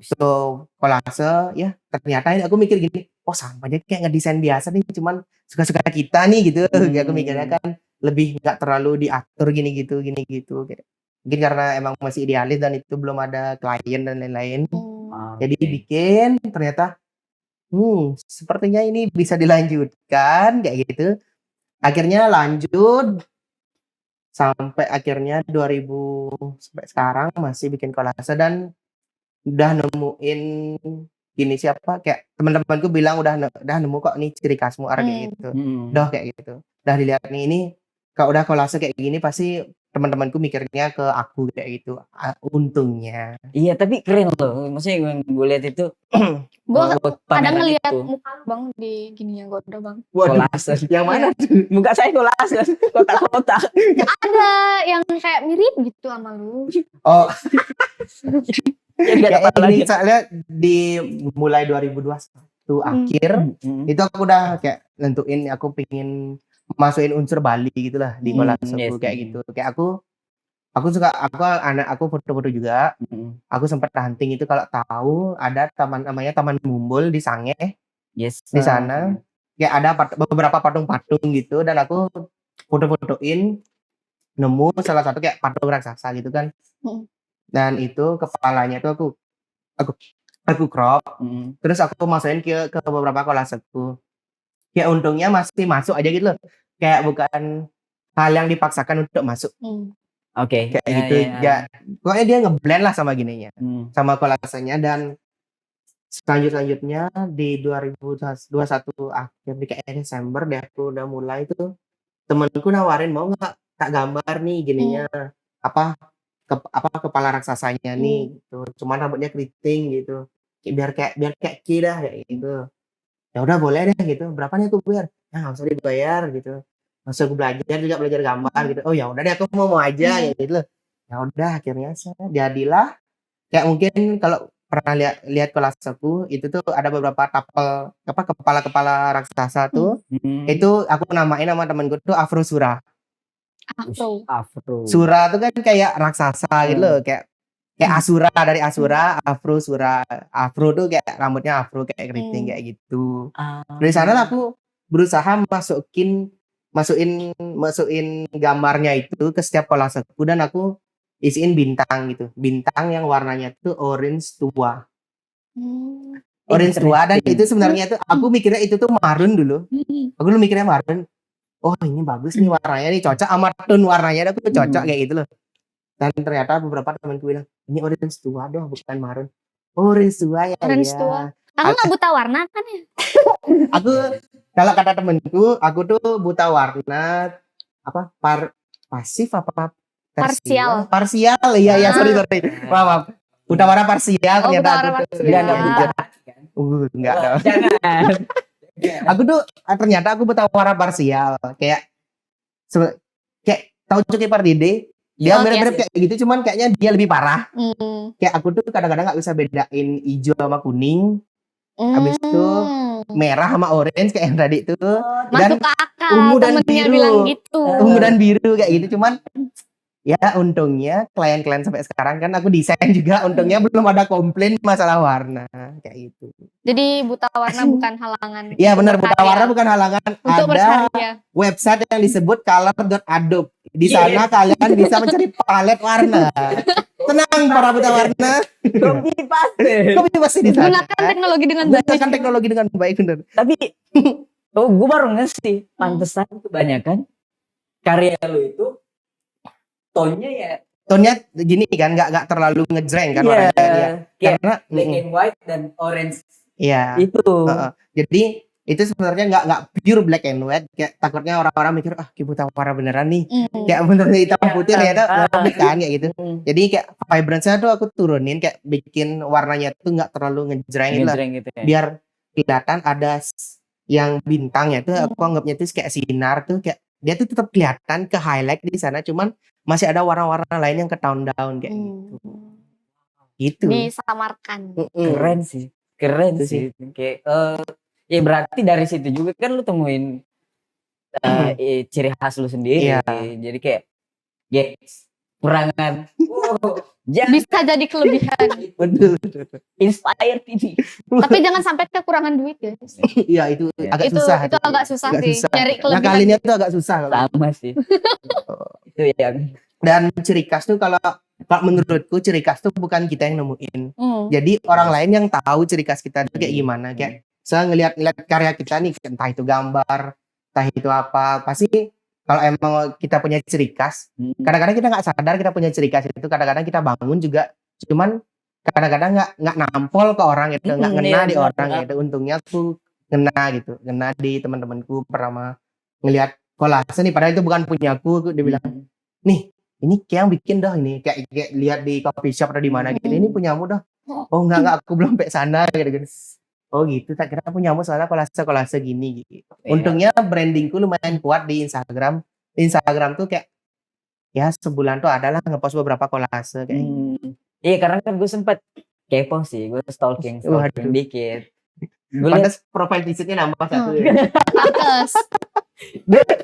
Speaker 1: So kolase ya ternyata aku mikir gini, sama aja kayak ngedesain biasa nih, cuman suka-suka kita nih gitu. Aku mikirnya kan lebih nggak terlalu diatur gini gitu. Mungkin karena emang masih idealis dan itu belum ada klien dan lain-lain. Jadi bikin ternyata sepertinya ini bisa dilanjutkan kayak gitu. Akhirnya lanjut sampai akhirnya 2000 sampai sekarang masih bikin kolase dan udah nemuin gini siapa kayak teman-temanku bilang udah nemu kok nih ciri khasmu kayak gitu. Kayak gitu. Udah dilihat nih, ini kalau udah kolase kayak gini pasti teman-temanku mikirnya ke aku kayak gitu. Untungnya.
Speaker 2: Iya, tapi keren loh. Maksudnya yang gue lihat itu
Speaker 3: gue kadang ngeliat muka Bang di gininya Godoh Bang.
Speaker 2: Kolase.
Speaker 1: Yang mana tuh?
Speaker 2: Muka saya kolase, kotak-kotak.
Speaker 3: Ada yang kayak mirip gitu sama lu.
Speaker 1: Kayak ini soalnya mulai 2021 akhir itu aku udah kayak nentuin aku pengen masukin unsur Bali gitulah di kolaseku kayak gitu. Kayak aku suka aku foto-foto juga. Aku sempat hunting itu, kalau tahu ada namanya Taman Mumbul di Sange. Di sana kayak ada beberapa patung-patung gitu, dan aku foto-fotoin nemu salah satu kayak patung raksasa gitu kan. Dan itu kepalanya tuh aku crop, terus aku masukin ke beberapa kolaseku. Ya untungnya masih masuk aja gitu loh. Kayak bukan hal yang dipaksakan untuk masuk.
Speaker 2: Oke.
Speaker 1: Kayak gitu. Ya, pokoknya dia ngeblend lah sama gininya. Sama kolasenya, dan selanjutnya di 2021 akhir di kayak Desember deh aku udah mulai tuh. Temenku nawarin, mau nggak tak gambar nih gininya. apa kepala raksasanya nih gitu. Cuman rambutnya keriting gitu. Biar kayak Ki dah kayak gitu. Ya udah boleh deh gitu. Berapa nih aku bayar? Ya nggak usah dibayar gitu. Langsung aku belajar gambar gitu. Oh ya udah deh aku mau aja kayak gitu loh. Ya udah akhirnya jadilah kayak mungkin kalau pernah lihat kelas aku itu tuh ada beberapa tapel kepala-kepala raksasa tuh. Itu aku namain sama temenku tuh Afrosura.
Speaker 3: Afro.
Speaker 2: Afro.
Speaker 1: Sura tuh kan kayak raksasa gitu loh, kayak Asura dari Asura, Afro Sura. Afro tuh kayak rambutnya afro kayak keriting kayak gitu. Dari sana lah aku berusaha masukin gambarnya itu ke setiap kolaseku dan aku isiin bintang gitu. Bintang yang warnanya tuh orange tua. Orange tua dan itu sebenarnya tuh aku mikirnya itu tuh marun dulu. Aku dulu mikirnya marun. Oh ini bagus nih warnanya nih cocok sama tone warnanya aku cocok kayak gitu loh. Dan ternyata beberapa temanku bilang ini orange tua doh bukan marun. Orange tua ya.
Speaker 3: Orange tua. Aku nggak buta warna kan ya?
Speaker 1: Aku kalau kata temenku aku tuh buta warna apa pasif apa
Speaker 3: Parsial.
Speaker 1: parsial iya sorry maaf buta warna parsial ternyata
Speaker 3: buta
Speaker 1: aku
Speaker 3: warna
Speaker 1: tuh
Speaker 2: Enggak buta.
Speaker 1: enggak dong.
Speaker 2: Jangan.
Speaker 1: Aku tuh ternyata aku buta warna parsial kayak kayak tahu Coki Pardede dia mirip-mirip kayak gitu cuman kayaknya dia lebih parah. Kayak aku tuh kadang-kadang nggak bisa bedain hijau sama kuning. Habis itu merah sama orange kayak yang tadi itu dan
Speaker 3: Masuk ke akal.
Speaker 1: ungu dan
Speaker 3: Temennya
Speaker 1: biru.
Speaker 3: bilang gitu.
Speaker 1: Ungu dan biru kayak gitu cuman ya untungnya klien-klien sampai sekarang kan aku desain juga untungnya belum ada komplain masalah warna kayak gitu.
Speaker 3: Jadi buta warna bukan halangan.
Speaker 1: Iya benar buta warna bukan halangan.
Speaker 3: Untuk
Speaker 1: Ada
Speaker 3: berkarya.
Speaker 1: website yang disebut color.adobe. Di sana kalian bisa mencari palet warna. Tenang para buta warna. Copy paste di sana.
Speaker 3: Gunakan teknologi dengan baik.
Speaker 1: Gunakan teknologi dengan baik benar.
Speaker 2: Tapi gue baru ngerti pantesan kebanyakan karya lu itu tonnya ya
Speaker 1: tonnya gini kan nggak terlalu ngejreng kan warnanya dia. Karena
Speaker 2: black and white dan orange.
Speaker 1: Iya.
Speaker 2: Itu.
Speaker 1: Jadi itu sebenarnya nggak pure black and white kayak takutnya orang-orang mikir buta warna beneran nih kayak bener hitam putih ternyata bukan kayak gitu. Jadi kayak vibrance-nya tuh aku turunin kayak bikin warnanya tuh nggak terlalu ngejreng gitu ya. Biar kelihatan ada yang bintangnya tuh aku anggapnya tuh kayak sinar tuh kayak dia tuh tetap kelihatan ke highlight di sana cuman masih ada warna-warna lain yang ke tone down kayak gitu.
Speaker 3: Disamarkan.
Speaker 2: Keren sih. Kayak ya berarti dari situ juga kan lu temuin ciri khas lu sendiri. Jadi kayak kurangan
Speaker 3: bisa jadi kelebihan.
Speaker 1: Betul.
Speaker 2: Inspired ini.
Speaker 3: Tapi jangan sampai kekurangan duit guys.
Speaker 1: Iya itu agak susah.
Speaker 3: Itu agak susah sih. Cari kelebihan.
Speaker 1: Nah kalinya tuh agak susah.
Speaker 2: Sama sih. Itu yang. Dan
Speaker 1: ciri khas tuh kalau menurutku ciri khas tuh bukan kita yang nemuin. Jadi orang lain yang tahu ciri khas kita tuh kayak gimana. Kayak saya ngeliat karya kita nih entah itu gambar, entah itu apa, pasti kalau emang kita punya ciri khas, kadang-kadang kita nggak sadar kita punya ciri khas itu, kadang-kadang kita bangun juga, cuman kadang-kadang nggak nampol ke orang gitu, nggak ngena di orang gitu. Untungnya aku ngena di teman-temanku pertama ngelihat kolase nih, padahal itu bukan punyaku, dia bilang, nih ini kayak yang bikin dah ini, kayak lihat di coffee shop atau di mana gitu, ini punyamu dah. Oh enggak aku belum sampai sana gitu. Oh gitu, tak kira punyamu soalnya kolase gini gitu. Untungnya brandingku lumayan kuat di Instagram. Instagram tuh kayak ya sebulan tuh adalah ngepost beberapa kolase kayak gitu.
Speaker 2: Iya karena kan gue sempet kepo sih, gue stalking dikit.
Speaker 1: Pantes profile visitnya nambah satu ya.
Speaker 3: Pantes.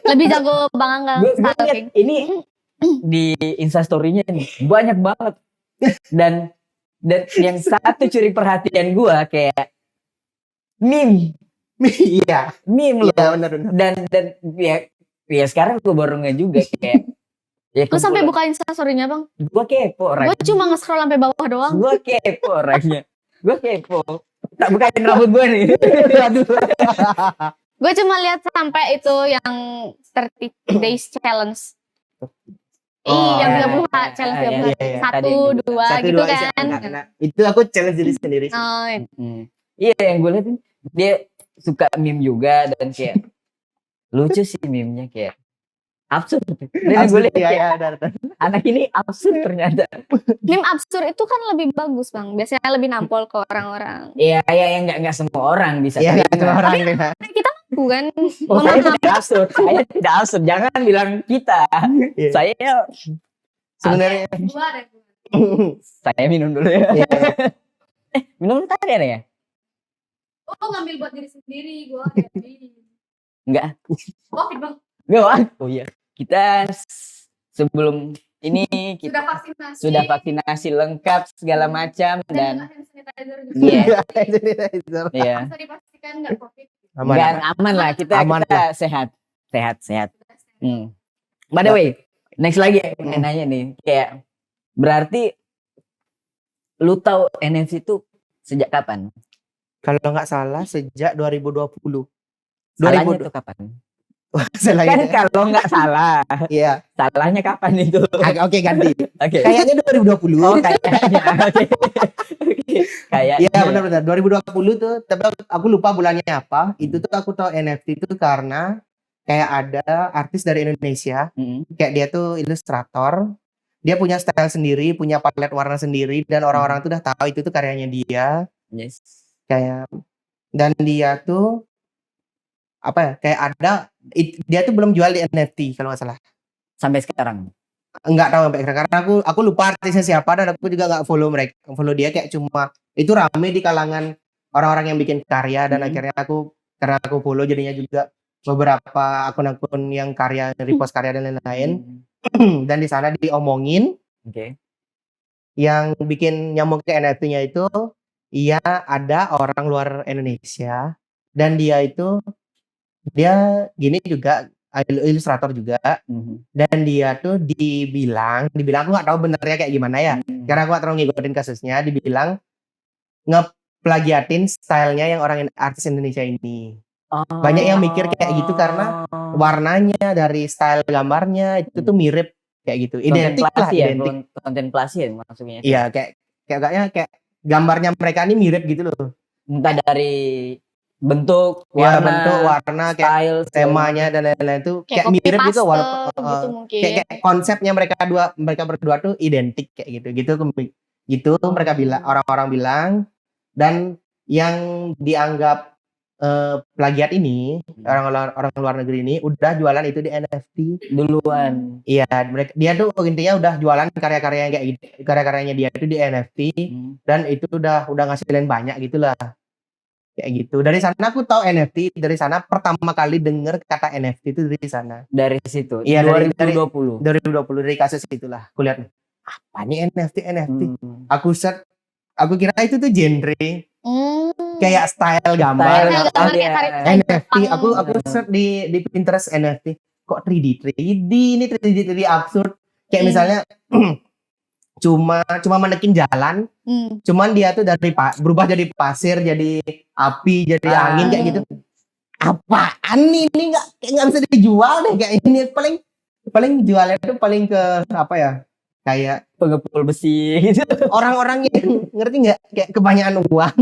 Speaker 3: Lebih jago Bang Angga stalking.
Speaker 2: Ini di Instastory-nya nih banyak banget. Dan yang satu curi perhatian gue kayak meme.
Speaker 1: Iya.
Speaker 2: Meme loh.
Speaker 1: Bener.
Speaker 2: Dan ya sekarang gue baru nggak juga kayak.
Speaker 3: Lu sampai buka Instastory-nya Bang?
Speaker 2: Gue kepo orangnya.
Speaker 3: Gue cuma nge-scroll sampai bawah doang.
Speaker 2: Gue kepo orangnya. Gue kepo. Tak bukain rambut gue nih. Aduh.
Speaker 3: Gue cuma lihat sampai itu yang 30 days challenge. Yang 30 challenge 30 1, 2 gitu kan.
Speaker 1: Itu aku challenge diri sendiri sih.
Speaker 2: Iya yang gue lihat dia suka meme juga dan kayak lucu sih meme-nya kayak Absurd. Ini
Speaker 1: Absurd,
Speaker 2: boleh
Speaker 1: ya,
Speaker 2: ya.
Speaker 1: udah.
Speaker 2: Anak ini absurd ternyata.
Speaker 3: Meme absurd itu kan lebih bagus bang, biasanya lebih nampol ke orang-orang.
Speaker 2: Iya, yang nggak semua orang bisa
Speaker 1: Iya, nggak
Speaker 2: terima.
Speaker 1: cuma orang ya.
Speaker 3: Kita bukan
Speaker 2: Oh, saya
Speaker 3: memahami.
Speaker 2: tidak absurd. Saya tidak absurd. Jangan bilang kita.
Speaker 1: Iya.
Speaker 2: Saya
Speaker 1: Sebenarnya
Speaker 2: saya minum dulu ya.
Speaker 1: iya.
Speaker 2: Minum tadi ada ya?
Speaker 3: Oh ngambil buat diri sendiri, gue
Speaker 2: Enggak.
Speaker 3: Covid bang,
Speaker 2: Enggak. Oh iya. Kita sebelum ini kita
Speaker 3: vaksinasi.
Speaker 2: sudah vaksinasi lengkap segala macam dan
Speaker 3: sanitizer
Speaker 2: iya.
Speaker 1: Sanitizer.
Speaker 2: Iya.
Speaker 3: Bisa dipastikan nggak Covid.
Speaker 1: Aman,
Speaker 2: Enggak
Speaker 1: aman.
Speaker 2: aman lah kita
Speaker 1: Aman
Speaker 2: kita
Speaker 1: lah.
Speaker 2: sehat. By the way, next lagi nanya nih, kayak berarti lu tahu NFC itu sejak kapan?
Speaker 1: Kalau nggak salah sejak 2020.
Speaker 2: Salahnya itu kapan?
Speaker 1: Salah
Speaker 2: Kan
Speaker 1: gitu.
Speaker 2: kalau nggak salah,
Speaker 1: Iya.
Speaker 2: salahnya kapan itu?
Speaker 1: Oke, ganti.
Speaker 2: Oke.
Speaker 1: Kayaknya 2020.
Speaker 2: Oh kayaknya. Oke. Oke. Kayaknya.
Speaker 1: Iya benar-benar 2020 tuh, tapi aku lupa bulannya apa. Itu tuh aku tahu NFT itu karena kayak ada artis dari Indonesia, kayak dia tuh ilustrator, dia punya style sendiri, punya palet warna sendiri, dan orang-orang tuh udah tahu itu tuh karyanya dia.
Speaker 2: Yes.
Speaker 1: Kayak dan dia tuh apa ya? Kayak ada dia tuh belum jual di NFT kalau nggak salah.
Speaker 2: Sampai sekarang.
Speaker 1: Enggak tahu sampai sekarang karena aku lupa artisnya siapa dan aku juga nggak follow dia kayak cuma itu rame di kalangan orang-orang yang bikin karya dan akhirnya karena aku follow jadinya juga beberapa akun-akun yang repost karya dan lain-lain dan di sana diomongin
Speaker 2: Oke.
Speaker 1: yang bikin nyambung ke NFT-nya itu iya ada orang luar Indonesia dan dia gini juga ilustrator juga dan dia tuh dibilang aku nggak tahu benernya kayak gimana ya karena aku nggak terlalu ngikutin kasusnya, dibilang ngeplagiatin stylenya yang orang artis Indonesia ini. Banyak yang mikir kayak gitu karena warnanya dari style gambarnya itu tuh mirip kayak gitu, identik lah, identik.
Speaker 2: Kontemplasi ya maksudnya.
Speaker 1: Iya, kayak gambarnya mereka ini mirip gitu loh.
Speaker 2: Entah dari bentuk,
Speaker 1: Ya,
Speaker 2: warna,
Speaker 1: bentuk, warna, kayak
Speaker 2: style,
Speaker 1: temanya dan lain-lain itu kayak mirip gitu walaupun
Speaker 3: gitu mungkin.
Speaker 1: kayak konsepnya mereka berdua tuh identik kayak gitu mereka bilang, orang-orang bilang. Dan yang dianggap plagiat ini orang luar negeri ini udah jualan itu di NFT
Speaker 2: duluan.
Speaker 1: Iya, dia tuh intinya udah jualan karya-karyanya kayak gitu, karya-karyanya dia itu di NFT dan itu udah ngasilin banyak gitulah. Kayak gitu. Dari sana aku tahu NFT, dari sana pertama kali denger kata NFT itu dari sana.
Speaker 2: Dari situ.
Speaker 1: Iya,
Speaker 2: 2020.
Speaker 1: 2020 dari kasus itulah. Aku lihat apa nih NFT. Aku kira itu tuh genre. Kayak style gambar. NFT. Aku search di Pinterest NFT. Kok 3D ini 3D absurd. Kayak misalnya cuma menekin jalan, cuman dia tuh berubah jadi pasir, jadi api, jadi angin kayak gitu. Apaan ini nggak bisa dijual deh kayak ini, paling jualnya tuh paling ke apa ya, kayak
Speaker 2: pengepul besi gitu.
Speaker 1: Orang-orang yang ngerti nggak, kayak kebanyakan uang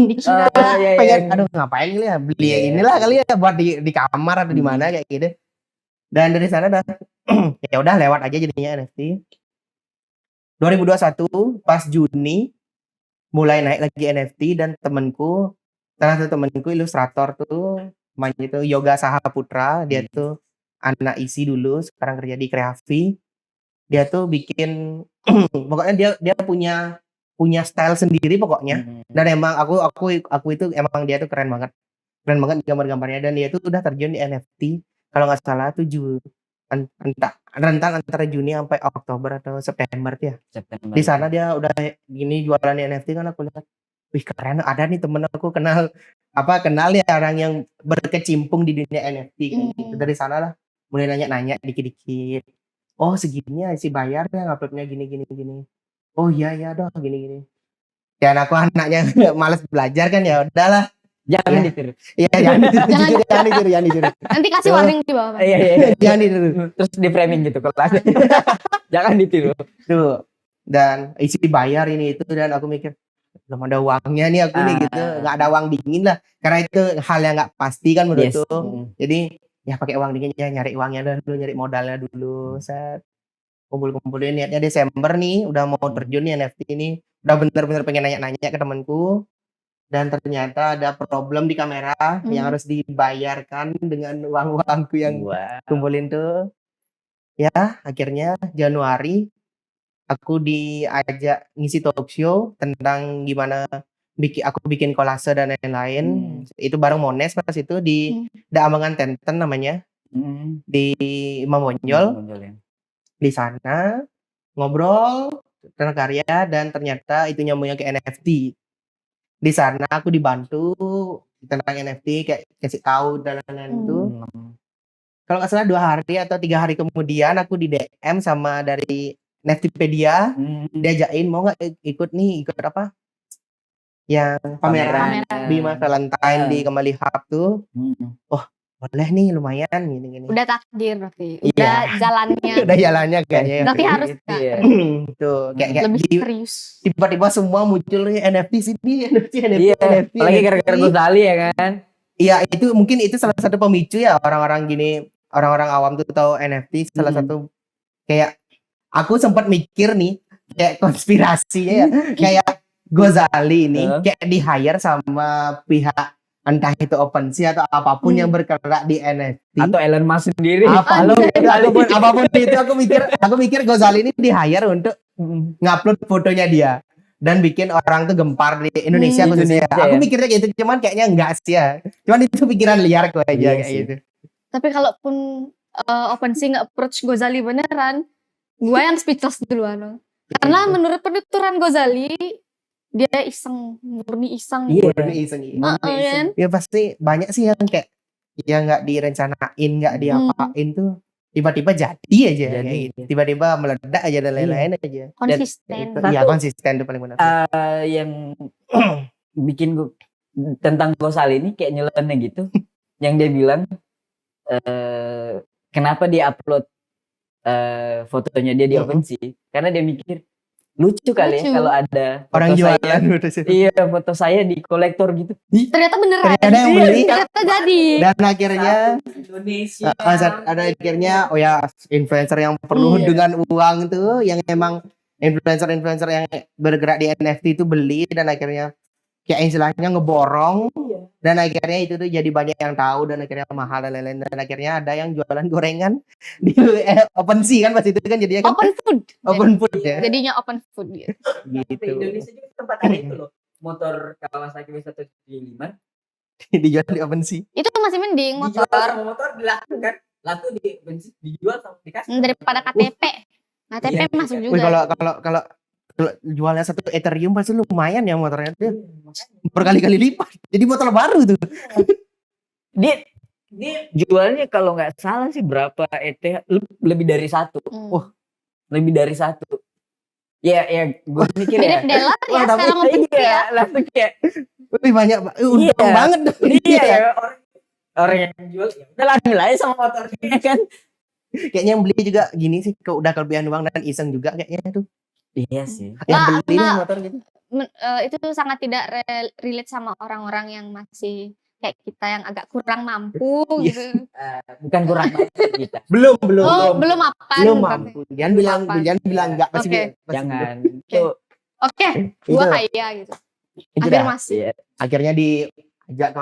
Speaker 1: pengen aduh ngapain ya beli inilah kali ya buat di kamar atau di mana kayak gitu. Dan dari sana ya udah lewat aja jadinya NFT. 2021 pas Juni mulai naik lagi NFT dan salah satu temenku ilustrator tuh namanya itu Yoga Sahaputra, dia tuh anak ISI dulu, sekarang kerja di Kreavi. Dia tuh bikin pokoknya dia punya style sendiri pokoknya. Dan emang aku itu emang dia tuh keren banget gambar-gambarnya, dan dia tuh udah terjun di NFT kalau nggak salah rentang antara Juni sampai Oktober atau September ya. Di sana dia udah gini jualan di NFT kan, aku lihat, wih keren, ada nih temen aku kenal ya orang yang berkecimpung di dunia NFT kayak gitu. Dari sana lah mulai nanya dikit-dikit. Oh segininya isi bayar ya nguploadnya gini. Oh iya dong gini. Dan aku anaknya malas belajar kan, ya udahlah.
Speaker 2: Jangan ditiru.
Speaker 1: Iya, jangan ditiru.
Speaker 3: Nanti kasih warning di bawah.
Speaker 2: Iya.
Speaker 1: Jangan ditiru.
Speaker 2: Terus di framing gitu kelas. Jangan ditiru.
Speaker 1: Tuh. Dan isi bayar ini itu, dan aku mikir belum ada uangnya nih aku nih gitu, nggak ada uang dingin lah, karena itu hal yang nggak pasti kan menurutku. Jadi ya pakai uang dikit ya, nyari uangnya dulu, nyari modalnya dulu, set kumpul-kumpulin, niatnya Desember nih udah mau terjun nih NFT ini, udah bener-bener pengen nanya-nanya ke temanku, dan ternyata ada problem di kamera yang harus dibayarkan dengan uang-uangku yang
Speaker 2: Wah.
Speaker 1: kumpulin tuh. Ya akhirnya Januari aku diajak ngisi talk show tentang gimana aku bikin kolase dan lain-lain. Itu bareng Mones pas itu di Daamengan Tenten namanya, di Imam Bonjol.
Speaker 2: Ya.
Speaker 1: Di sana ngobrol tentang karya dan ternyata itu nyambungnya ke NFT. Di sana aku dibantu tentang NFT, kayak kasih tahu dan lain-lain itu. Kalau nggak salah 2 hari atau 3 hari kemudian aku di DM sama dari Neftipedia, diajakin mau nggak ikut apa yang pameran Bima Valentine di Kembali Hub tuh. Oh boleh nih, lumayan gini-gini.
Speaker 3: Udah takdir berarti.
Speaker 1: Iya.
Speaker 3: Udah jalannya.
Speaker 1: Udah jalannya kayaknya ya.
Speaker 3: Berarti harus
Speaker 2: Gitu ya.
Speaker 1: Tuh kayak
Speaker 3: lebih serius.
Speaker 1: tiba-tiba semua muncul nih NFT sini, NFT.
Speaker 2: Iya, apalagi gara-gara Gozali ya kan.
Speaker 1: Iya, mungkin itu salah satu pemicu ya orang-orang gini, orang-orang awam tuh tahu NFT salah satu. Kayak aku sempat mikir nih kayak konspirasinya ya, kayak Gozali ini kayak di hire sama pihak entah itu OpenSea atau apapun yang bergerak di NFT
Speaker 2: atau Elon Musk sendiri.
Speaker 1: Apapun itu aku mikir Gozali ini di hire untuk ngupload fotonya dia dan bikin orang tuh gempar di Indonesia khususnya. Aku mikirnya gitu, cuman kayaknya enggak sih ya. Cuman itu pikiran liar gue aja kayak gitu.
Speaker 3: Tapi kalaupun OpenSea nge-approach Gozali beneran, gue yang speechless duluan. Karena menurut penuturan Gozali, dia murni iseng.
Speaker 1: Iya, murni iseng. Ya pasti banyak sih yang kayak yang nggak direncanain, nggak diapain tuh tiba-tiba jadi aja kayak gitu. Tiba-tiba meledak aja dan lain-lain aja.
Speaker 3: Konsisten.
Speaker 1: Iya, konsisten itu paling benar.
Speaker 2: Yang bikin gue tentang Gozali ini kayak nyeleneh gitu. Yang dia bilang kenapa dia upload fotonya dia di OpenSea, karena dia mikir lucu kali ya kalau ada
Speaker 1: orang jualan
Speaker 2: foto saya di kolektor gitu.
Speaker 3: Ternyata beneran.
Speaker 1: Ternyata yang beli.
Speaker 3: Ternyata jadi.
Speaker 1: Dan akhirnya Indonesia. Ada akhirnya influencer yang penuh dengan uang tuh, yang emang influencer yang bergerak di NFT itu beli dan akhirnya kayak istilahnya ngeborong. Dan akhirnya itu tuh jadi banyak yang tahu dan akhirnya mahal dan lain-lain, dan akhirnya ada yang jualan gorengan di OpenSea kan pas itu kan jadinya kan open food ya.
Speaker 3: Jadinya open food gitu.
Speaker 2: Di Indonesia juga tempat ada itu loh, motor Kawasaki W175
Speaker 1: dijual di OpenSea.
Speaker 3: Itu masih mending motor.
Speaker 2: Motor dilaku kan, laku dijual sama dikasih.
Speaker 3: Daripada KTP. KTP masuk juga.
Speaker 1: Kalau jualnya 1 Ethereum pasti lumayan ya motornya tuh. Berkali-kali lipat. Jadi motor baru tuh.
Speaker 2: Dia jualnya kalau nggak salah sih berapa ETH, lebih dari 1. Lebih dari 1. Ya gue mikir ya.
Speaker 3: Mirip Delar ya sekarang
Speaker 2: ya. Langsung kayak
Speaker 1: lebih banyak untung banget.
Speaker 2: Iya. Orang yang jual ya udah nilai sama motornya kan.
Speaker 1: Kayaknya yang beli juga gini sih, udah kelebihan uang dan iseng juga kayaknya tuh.
Speaker 2: Iya sih.
Speaker 1: Yang beli motor gitu.
Speaker 3: Itu tuh sangat tidak relate sama orang-orang yang masih kayak kita yang agak kurang mampu gitu.
Speaker 2: Bukan kurang mampu kita.
Speaker 1: Belum
Speaker 3: mapan.
Speaker 1: Belum mampu. Jangan bilang enggak pasti.
Speaker 2: Jangan.
Speaker 3: Oke, gua kaya gitu. Afirmasi.
Speaker 1: Akhirnya diajak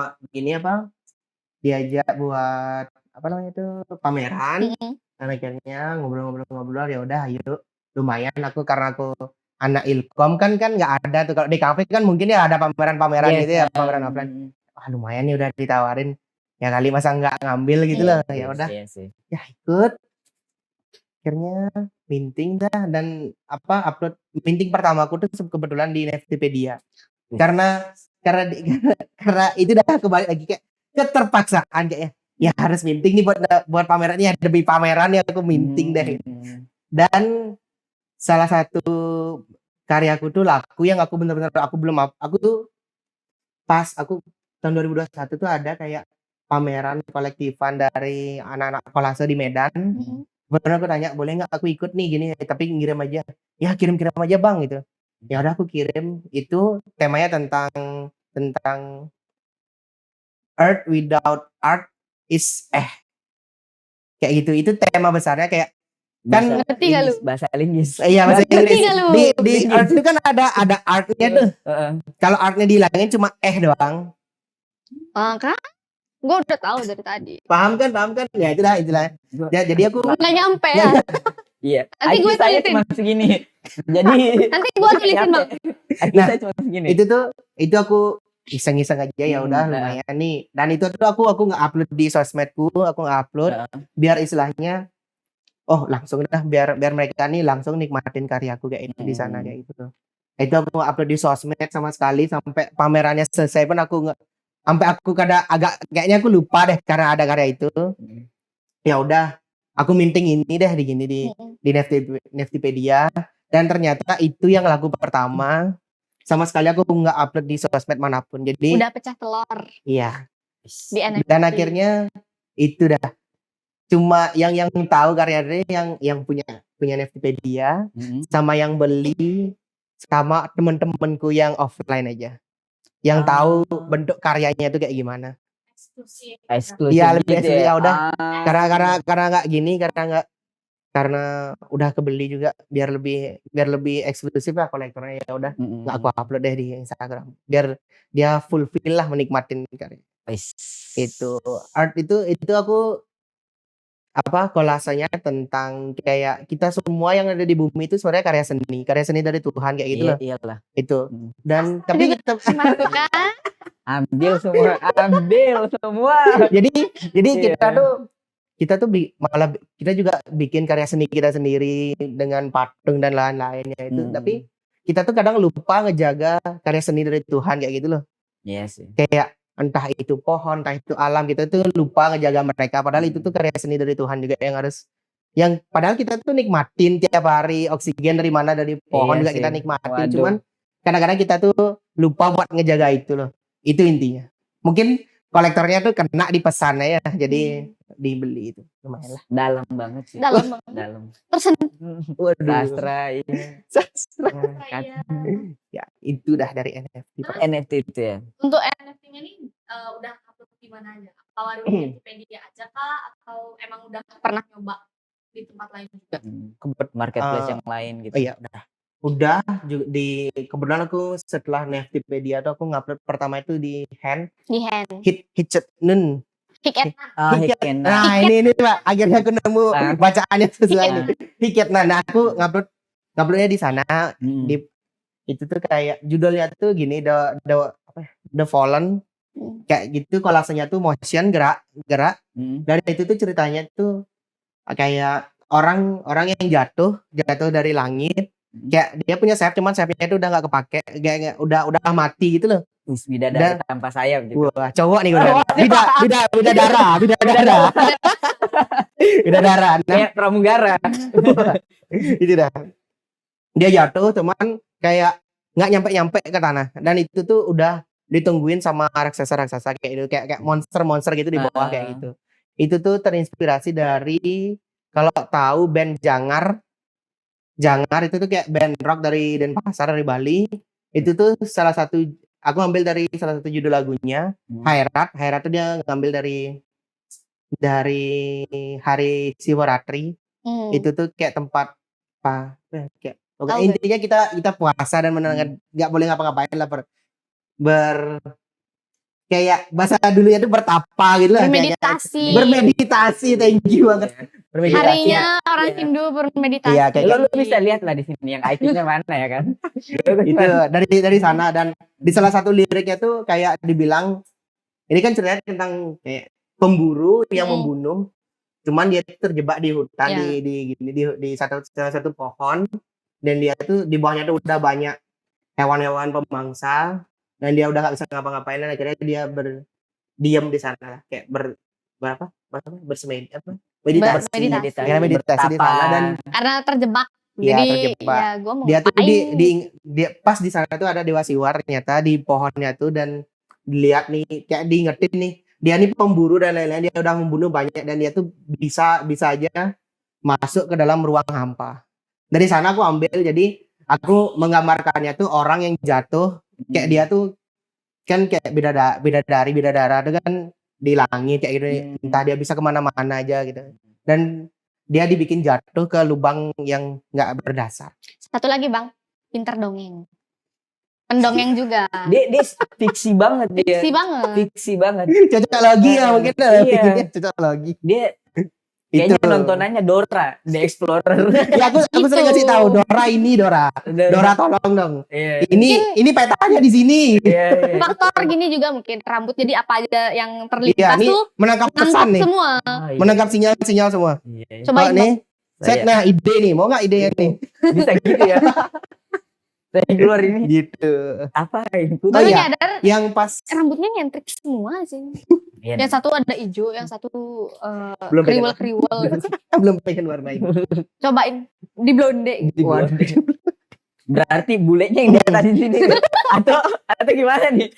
Speaker 1: diajak buat apa namanya itu pameran. Dan akhirnya ngobrol ya udah ayo. Lumayan karena aku anak Ilkom kan nggak ada tuh, kalau di kafe kan mungkin ya ada pameran gitu ya, pameran offline. Lumayan nih udah ditawarin, ya kali masa nggak ngambil gitu loh. Ya udah ya ikut. Akhirnya minting dah, dan upload minting pertama aku tuh kebetulan di Neftipedia. Karena itu dah kembali lagi kayak keterpaksaan kayaknya. Ya harus minting nih buat pamerannya, demi pameran ya aku minting deh. Dan salah satu karyaku tuh laku yang aku bener-bener aku tuh pas aku tahun 2021 tuh ada kayak pameran kolektifan dari anak-anak kolase di Medan. Bener aku tanya boleh nggak aku ikut nih gini, tapi ngirim aja. Ya kirim aja bang gitu. Ya udah aku kirim, itu temanya tentang Earth without art is kayak gitu. Itu tema besarnya kayak kan
Speaker 3: Ngerti gak lu?
Speaker 2: Bahasa Inggris.
Speaker 1: iya bahasa
Speaker 3: Ngerti
Speaker 1: Inggris.
Speaker 3: gak lu?
Speaker 1: Di art itu kan ada artnya tuh.
Speaker 2: Heeh.
Speaker 1: Kalau artnya dihilangin cuma doang.
Speaker 3: Kan? Gue udah tahu dari tadi.
Speaker 1: Paham kan? Ya itulah. Ya, jadi aku
Speaker 3: Nggak nyampe ya.
Speaker 2: Iya.
Speaker 3: Nanti
Speaker 2: IQ
Speaker 3: gue
Speaker 2: saya
Speaker 3: tulisin.
Speaker 2: cuma segini. Jadi
Speaker 3: Nanti gue tulisin bang.
Speaker 2: IQ
Speaker 1: Nah,
Speaker 2: saya cuma segini.
Speaker 1: itu aku iseng-iseng aja ya udah lumayan nih. Dan itu tuh aku nggak upload di sosmedku, aku nggak upload biar istilahnya langsung dah biar mereka nih langsung nikmatin karyaku kayak itu di sana kayak gitu. Itu aku nggak upload di sosmed sama sekali sampai pamerannya selesai pun aku nggak, sampai aku agak kayaknya aku lupa deh karena ada karya itu. Ya udah, aku minting ini deh di Neftipedia, dan ternyata itu yang lagu pertama. Sama sekali aku nggak upload di sosmed manapun. Jadi
Speaker 3: Udah pecah telur
Speaker 1: iya.
Speaker 3: di NFT.
Speaker 1: Dan akhirnya itu dah. Cuma yang tahu karya yang punya Neftipedia sama yang beli sama temen-temenku yang offline aja. Yang tahu bentuk karyanya itu kayak gimana.
Speaker 2: Eksklusif.
Speaker 1: Iya, lebih
Speaker 2: gitu
Speaker 1: eksklusif ya udah.
Speaker 2: Ah.
Speaker 1: Karena nggak gini, karena udah kebeli juga biar lebih eksklusif lah kolektornya, ya udah nggak aku upload deh di Instagram biar dia fulfill lah menikmatin karya. Itu art itu aku kolasenya tentang kayak kita semua yang ada di bumi itu sebenarnya karya seni dari Tuhan kayak gitu
Speaker 2: Iya,
Speaker 1: loh.
Speaker 2: iyalah.
Speaker 1: Itu dan tapi kita
Speaker 2: ambil semua.
Speaker 1: jadi
Speaker 2: Iya.
Speaker 1: kita tuh malah kita juga bikin karya seni kita sendiri dengan patung dan lain-lainnya itu. Tapi kita tuh kadang lupa ngejaga karya seni dari Tuhan kayak gitu loh.
Speaker 2: Iya sih.
Speaker 1: Kayak entah itu pohon, entah itu alam, kita tuh lupa ngejaga mereka. Padahal itu tuh karya seni dari Tuhan juga yang padahal kita tuh nikmatin tiap hari oksigen dari mana, dari pohon
Speaker 2: Iya
Speaker 1: juga
Speaker 2: sih.
Speaker 1: kita nikmatin.
Speaker 2: Waduh.
Speaker 1: Cuman kadang-kadang kita tuh lupa buat ngejaga itu loh. Itu intinya. Mungkin kolektornya tuh kena di pesannya ya, jadi dibeli itu lumayan lah.
Speaker 2: Dalam banget sih.
Speaker 3: Dalam banget.
Speaker 2: Dalam.
Speaker 1: Waduh.
Speaker 2: Sastra ini. Kan.
Speaker 1: Ya itu dah dari NFT.
Speaker 2: NFT itu ya.
Speaker 3: Untuk NFT-nya nih udah upload di mana aja? Apa di Wikipedia aja kah? Atau emang udah pernah nyoba di tempat lain juga?
Speaker 2: Marketplace yang lain gitu.
Speaker 1: Oh iya udah juga kebetulan aku setelah Neftipedia tuh aku ngupload pertama itu di hand Hitchetnun.
Speaker 3: Hiketna.
Speaker 1: Nah ini Pak, akhirnya aku nemu bacaannya sesuai nih. Hiketna. Nah aku nguploadnya di sana. Itu tuh kayak judulnya tuh gini, The Fallen, kayak gitu. Kolasenya tuh motion gerak. Dan itu tuh ceritanya tuh kayak orang yang jatuh dari langit. Kayak dia punya sayap, cuman sayapnya itu udah nggak kepake, kayak udah mati gitu loh.
Speaker 2: Bidadari tanpa sayap gitu.
Speaker 1: Wah, cowok nih udah. Bidadara. Nah,
Speaker 2: Kayak pramugara.
Speaker 1: itu dah. Dia jatuh cuman kayak nggak nyampe ke tanah, dan itu tuh udah ditungguin sama raksasa kayak itu, kayak monster gitu di bawah kayak gitu. Itu tuh terinspirasi dari, kalau tahu band Jangar itu tuh kayak band rock dari Denpasar, dari Bali. Itu tuh aku ambil dari salah satu judul lagunya, Hairat tuh dia ngambil dari hari Siwaratri. Itu tuh kayak tempat kayak intinya kita puasa dan menenangkan, nggak boleh ngapa-ngapain lah, kayak bahasa dulunya tuh bertapa gitu lah, bermeditasi. Thank you banget.
Speaker 3: Harinya orang Hindu bermeditasi.
Speaker 1: Iya, kayak
Speaker 2: lu bisa lihat lah di sini yang IT-nya mana ya kan.
Speaker 1: itu dari sana. Dan di salah satu liriknya tuh kayak dibilang, ini kan ceritanya tentang kayak pemburu yang membunuh, cuman dia terjebak di hutan, di salah satu pohon, dan dia tuh di bawahnya tuh udah banyak hewan-hewan pemangsa, dan dia udah nggak bisa ngapa-ngapain, dan akhirnya dia berdiam di sana, kayak meditasi di sana, dan
Speaker 3: karena terjebak.
Speaker 1: Ya,
Speaker 3: jadi
Speaker 1: terjebak.
Speaker 3: ya gue mau
Speaker 1: dia tuh
Speaker 3: ngapain.
Speaker 1: dia pas di sana tuh ada Dewa Siwar ternyata di pohonnya tuh, dan dilihat nih kayak diingetin nih, dia nih pemburu dan lain-lain, dia udah membunuh banyak, dan dia tuh bisa aja masuk ke dalam ruang hampa. Dari sana aku ambil, jadi aku menggambarkannya tuh orang yang jatuh, kayak dia tuh kan kayak bidadara tuh kan di langit kayak gitu, entah dia bisa kemana-mana aja gitu. dan dia dibikin jatuh ke lubang yang nggak berdasar.
Speaker 3: Satu lagi Bang, pinter dongeng. Pendongeng juga.
Speaker 2: Dia fiksi banget dia.
Speaker 3: Fiksi banget.
Speaker 2: Fiksi banget.
Speaker 1: Cocok lagi ya mungkin
Speaker 2: Iya.
Speaker 1: cocok lagi.
Speaker 2: Dia
Speaker 1: Itu.
Speaker 2: kayaknya nontonannya Dora, The Explorer.
Speaker 1: Ya aku sering
Speaker 3: Itu.
Speaker 1: kasih tahu Dora tolong dong.
Speaker 2: Iya.
Speaker 1: Ini petanya di sini.
Speaker 2: Iya.
Speaker 3: Faktor gini juga mungkin rambut, jadi apa aja yang
Speaker 1: Iya,
Speaker 3: terlintas
Speaker 1: ini
Speaker 3: tuh
Speaker 1: menangkap
Speaker 3: nangkap
Speaker 1: pesan nih.
Speaker 3: semua.
Speaker 2: Oh, iya.
Speaker 1: Menangkap sinyal semua.
Speaker 2: Iya.
Speaker 3: Coba
Speaker 1: Kalau nih, set
Speaker 2: Saya-
Speaker 1: nah ide nih, mau nggak idenya nih?
Speaker 2: Bisa gitu ya. Saya keluar ini
Speaker 1: Gitu.
Speaker 2: apa ini?
Speaker 1: Oh
Speaker 3: Baru
Speaker 1: iya.
Speaker 3: nyadar
Speaker 1: Yang pas
Speaker 3: rambutnya nyentrik semua sih.
Speaker 2: Iya,
Speaker 3: Yang satu ada hijau, yang satu
Speaker 1: Belum pengen.
Speaker 3: kriwel-kriwel.
Speaker 1: belum pengen warnain.
Speaker 3: Cobain di blonde.
Speaker 2: di blonde. Berarti bulenya yang di atas di sini atau gimana nih?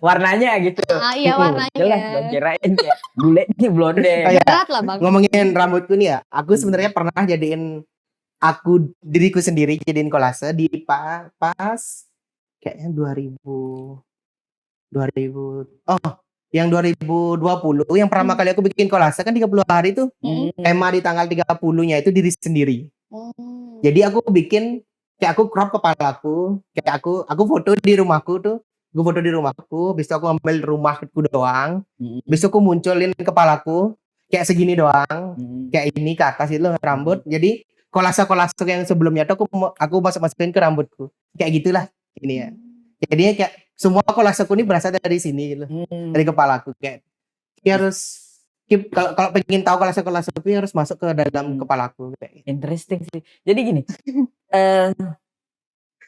Speaker 2: Warnanya gitu.
Speaker 3: Ah iya
Speaker 2: Jelas dong,
Speaker 3: warnanya.
Speaker 2: kirain kayak bulenya blonde.
Speaker 1: Oh, iya.
Speaker 3: Berat lah Bang.
Speaker 1: Ngomongin rambutku nih ya, aku sebenarnya pernah jadiin diriku sendiri jadiin kolase di pas kayaknya 2000 yang 2020 yang pertama kali aku bikin kolase kan 30 hari tuh. Tema di tanggal 30-nya itu diri sendiri. Jadi aku bikin kayak aku crop kepalaku, kayak aku foto di rumahku tuh. Gue foto di rumahku, habis itu aku ambil rumahku doang. Habis itu aku munculin kepalaku kayak segini doang. Kayak ini ke atas itu loh, rambut. Jadi kolase-kolase yang sebelumnya tuh aku masukin ke rambutku. Kayak gitulah ini ya. Jadinya kayak semua kolaseku ini berasal dari sini gitu. Dari kepalaku kayak harus kalau pengen tahu kolase-kolaseku harus masuk ke dalam kepalaku kayak gitu.
Speaker 2: Interesting sih. Jadi gini,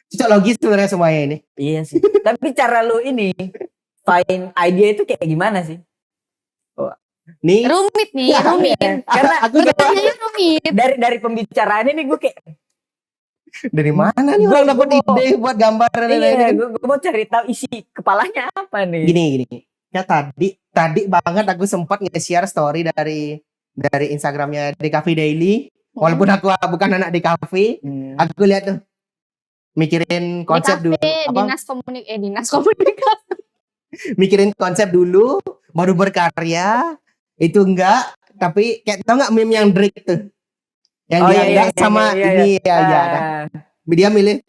Speaker 1: Cocok logis sebenarnya semuanya ini.
Speaker 2: iya sih. Tapi cara lu ini find idea itu kayak gimana sih?
Speaker 1: Nih
Speaker 3: Rumit nih,
Speaker 1: Ya,
Speaker 3: rumit.
Speaker 2: Karena
Speaker 1: aku
Speaker 3: Pertanyaannya rumit.
Speaker 2: dari pembicaraan ini gue kayak
Speaker 1: dari mana nih orang dapat ide buat gambar dan lain-lain.
Speaker 2: iya, gue mau cari tahu isi kepalanya apa nih.
Speaker 1: Gini. Ya tadi banget aku sempat nge-share story dari Instagramnya DKV Daily. Walaupun aku bukan anak DKV, aku lihat tuh mikirin konsep dulu.
Speaker 3: Dinas komunikasi.
Speaker 1: Mikirin konsep dulu, baru berkarya. Itu enggak, tapi kayak tau nggak meme yang Drake tuh, yang dia enggak sama ini ya. Dia milih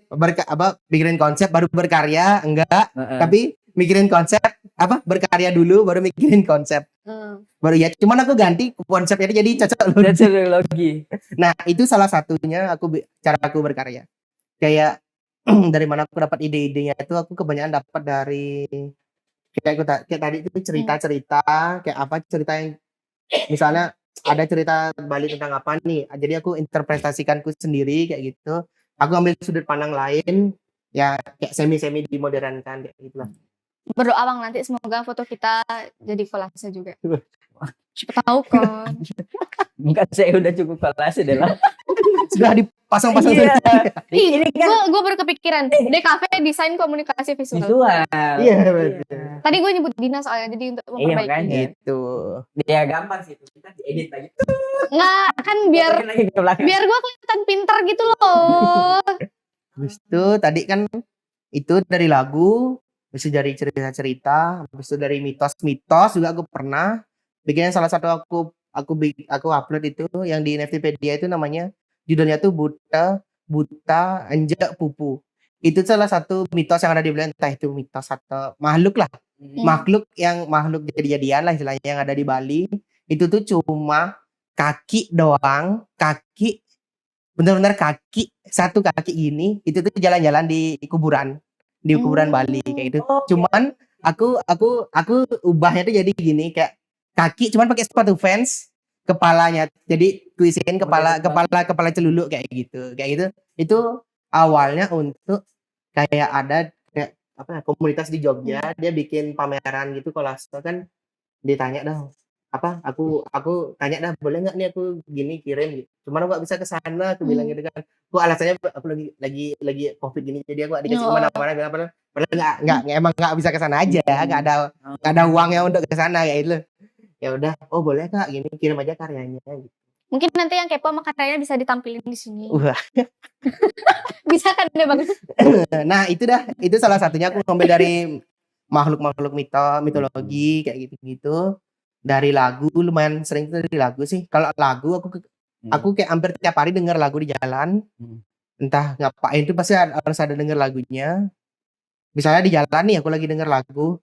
Speaker 1: mikirin konsep baru berkarya, enggak, tapi mikirin konsep berkarya dulu baru mikirin konsep. Baru ya, cuman aku ganti konsepnya jadi cocok
Speaker 2: logi.
Speaker 1: Nah, itu salah satunya cara aku berkarya. Kayak dari mana aku dapat ide-idenya itu aku kebanyakan dapat dari kayak tadi itu cerita-cerita kayak apa cerita yang misalnya ada cerita Bali tentang apa nih. Jadi aku interpretasikanku sendiri kayak gitu. Aku ambil sudut pandang lain ya kayak semi-semi dimodernkan kayak gitu lah.
Speaker 3: Berdoa Bang nanti semoga foto kita jadi kolase juga. Siapa tahu kan.
Speaker 2: Bukan saya udah cukup kolase deh lah.
Speaker 1: Sudah dipasang-pasang
Speaker 2: Iya.
Speaker 3: Ini
Speaker 2: Ini kan
Speaker 3: gue baru kepikiran. DKV desain komunikasi visual.
Speaker 2: visual.
Speaker 1: Iya, betul.
Speaker 3: Tadi gue nyebut Dina soalnya jadi untuk
Speaker 2: Iya
Speaker 3: memperbaiki.
Speaker 2: makanya.
Speaker 1: Gitu.
Speaker 2: Ya gampang sih itu. Kita diedit lagi.
Speaker 3: Nggak kan biar
Speaker 2: Masukin lagi ke belakang.
Speaker 3: gue kelihatan pinter gitu loh.
Speaker 1: Habis itu tadi kan itu dari lagu, habis itu dari cerita-cerita, habis itu dari mitos-mitos juga aku pernah bikin yang salah satu aku upload itu yang di NFTpedia itu namanya judulnya tuh buta anjak pupu. Itu salah satu mitos yang ada di Bali, entah itu mitos atau makhluk lah. Makhluk jadi-jadian lah istilahnya yang ada di Bali. Itu tuh cuma kaki doang, benar-benar satu kaki gini, itu tuh jalan-jalan di kuburan Bali kayak gitu. Cuman aku ubahnya tuh jadi gini kayak kaki cuman pakai sepatu Vans, kepalanya jadi tulisin kepala celuluk kayak gitu. Itu awalnya untuk kayak ada kayak apa ya, komunitas di Jogja, dia bikin pameran gitu kolase kan, ditanya dong aku tanya dah boleh nggak nih aku gini kirim gitu. Cuman aku nggak bisa ke sana, aku bilang gitu kan. Aku alasannya aku lagi covid gini jadi aku nggak dikasih kemana-mana bilang padahal nggak emang nggak bisa ke sana aja, nggak ada uangnya untuk ke sana kayak gitu. Ya udah, oh boleh Kak gini kirim aja karyanya gitu.
Speaker 3: Mungkin nanti yang kepo sama karyanya bisa ditampilin di sini.
Speaker 1: Wah.
Speaker 3: Bisa kan deh Bang?
Speaker 1: Nah, itu salah satunya aku ngambil dari makhluk mitologi kayak gitu-gitu. Dari lagu lumayan sering tuh dari lagu sih. Kalau lagu aku kayak hampir tiap hari denger lagu di jalan. Entah ngapain tuh pasti harus ada denger lagunya. Misalnya di jalan nih aku lagi denger lagu,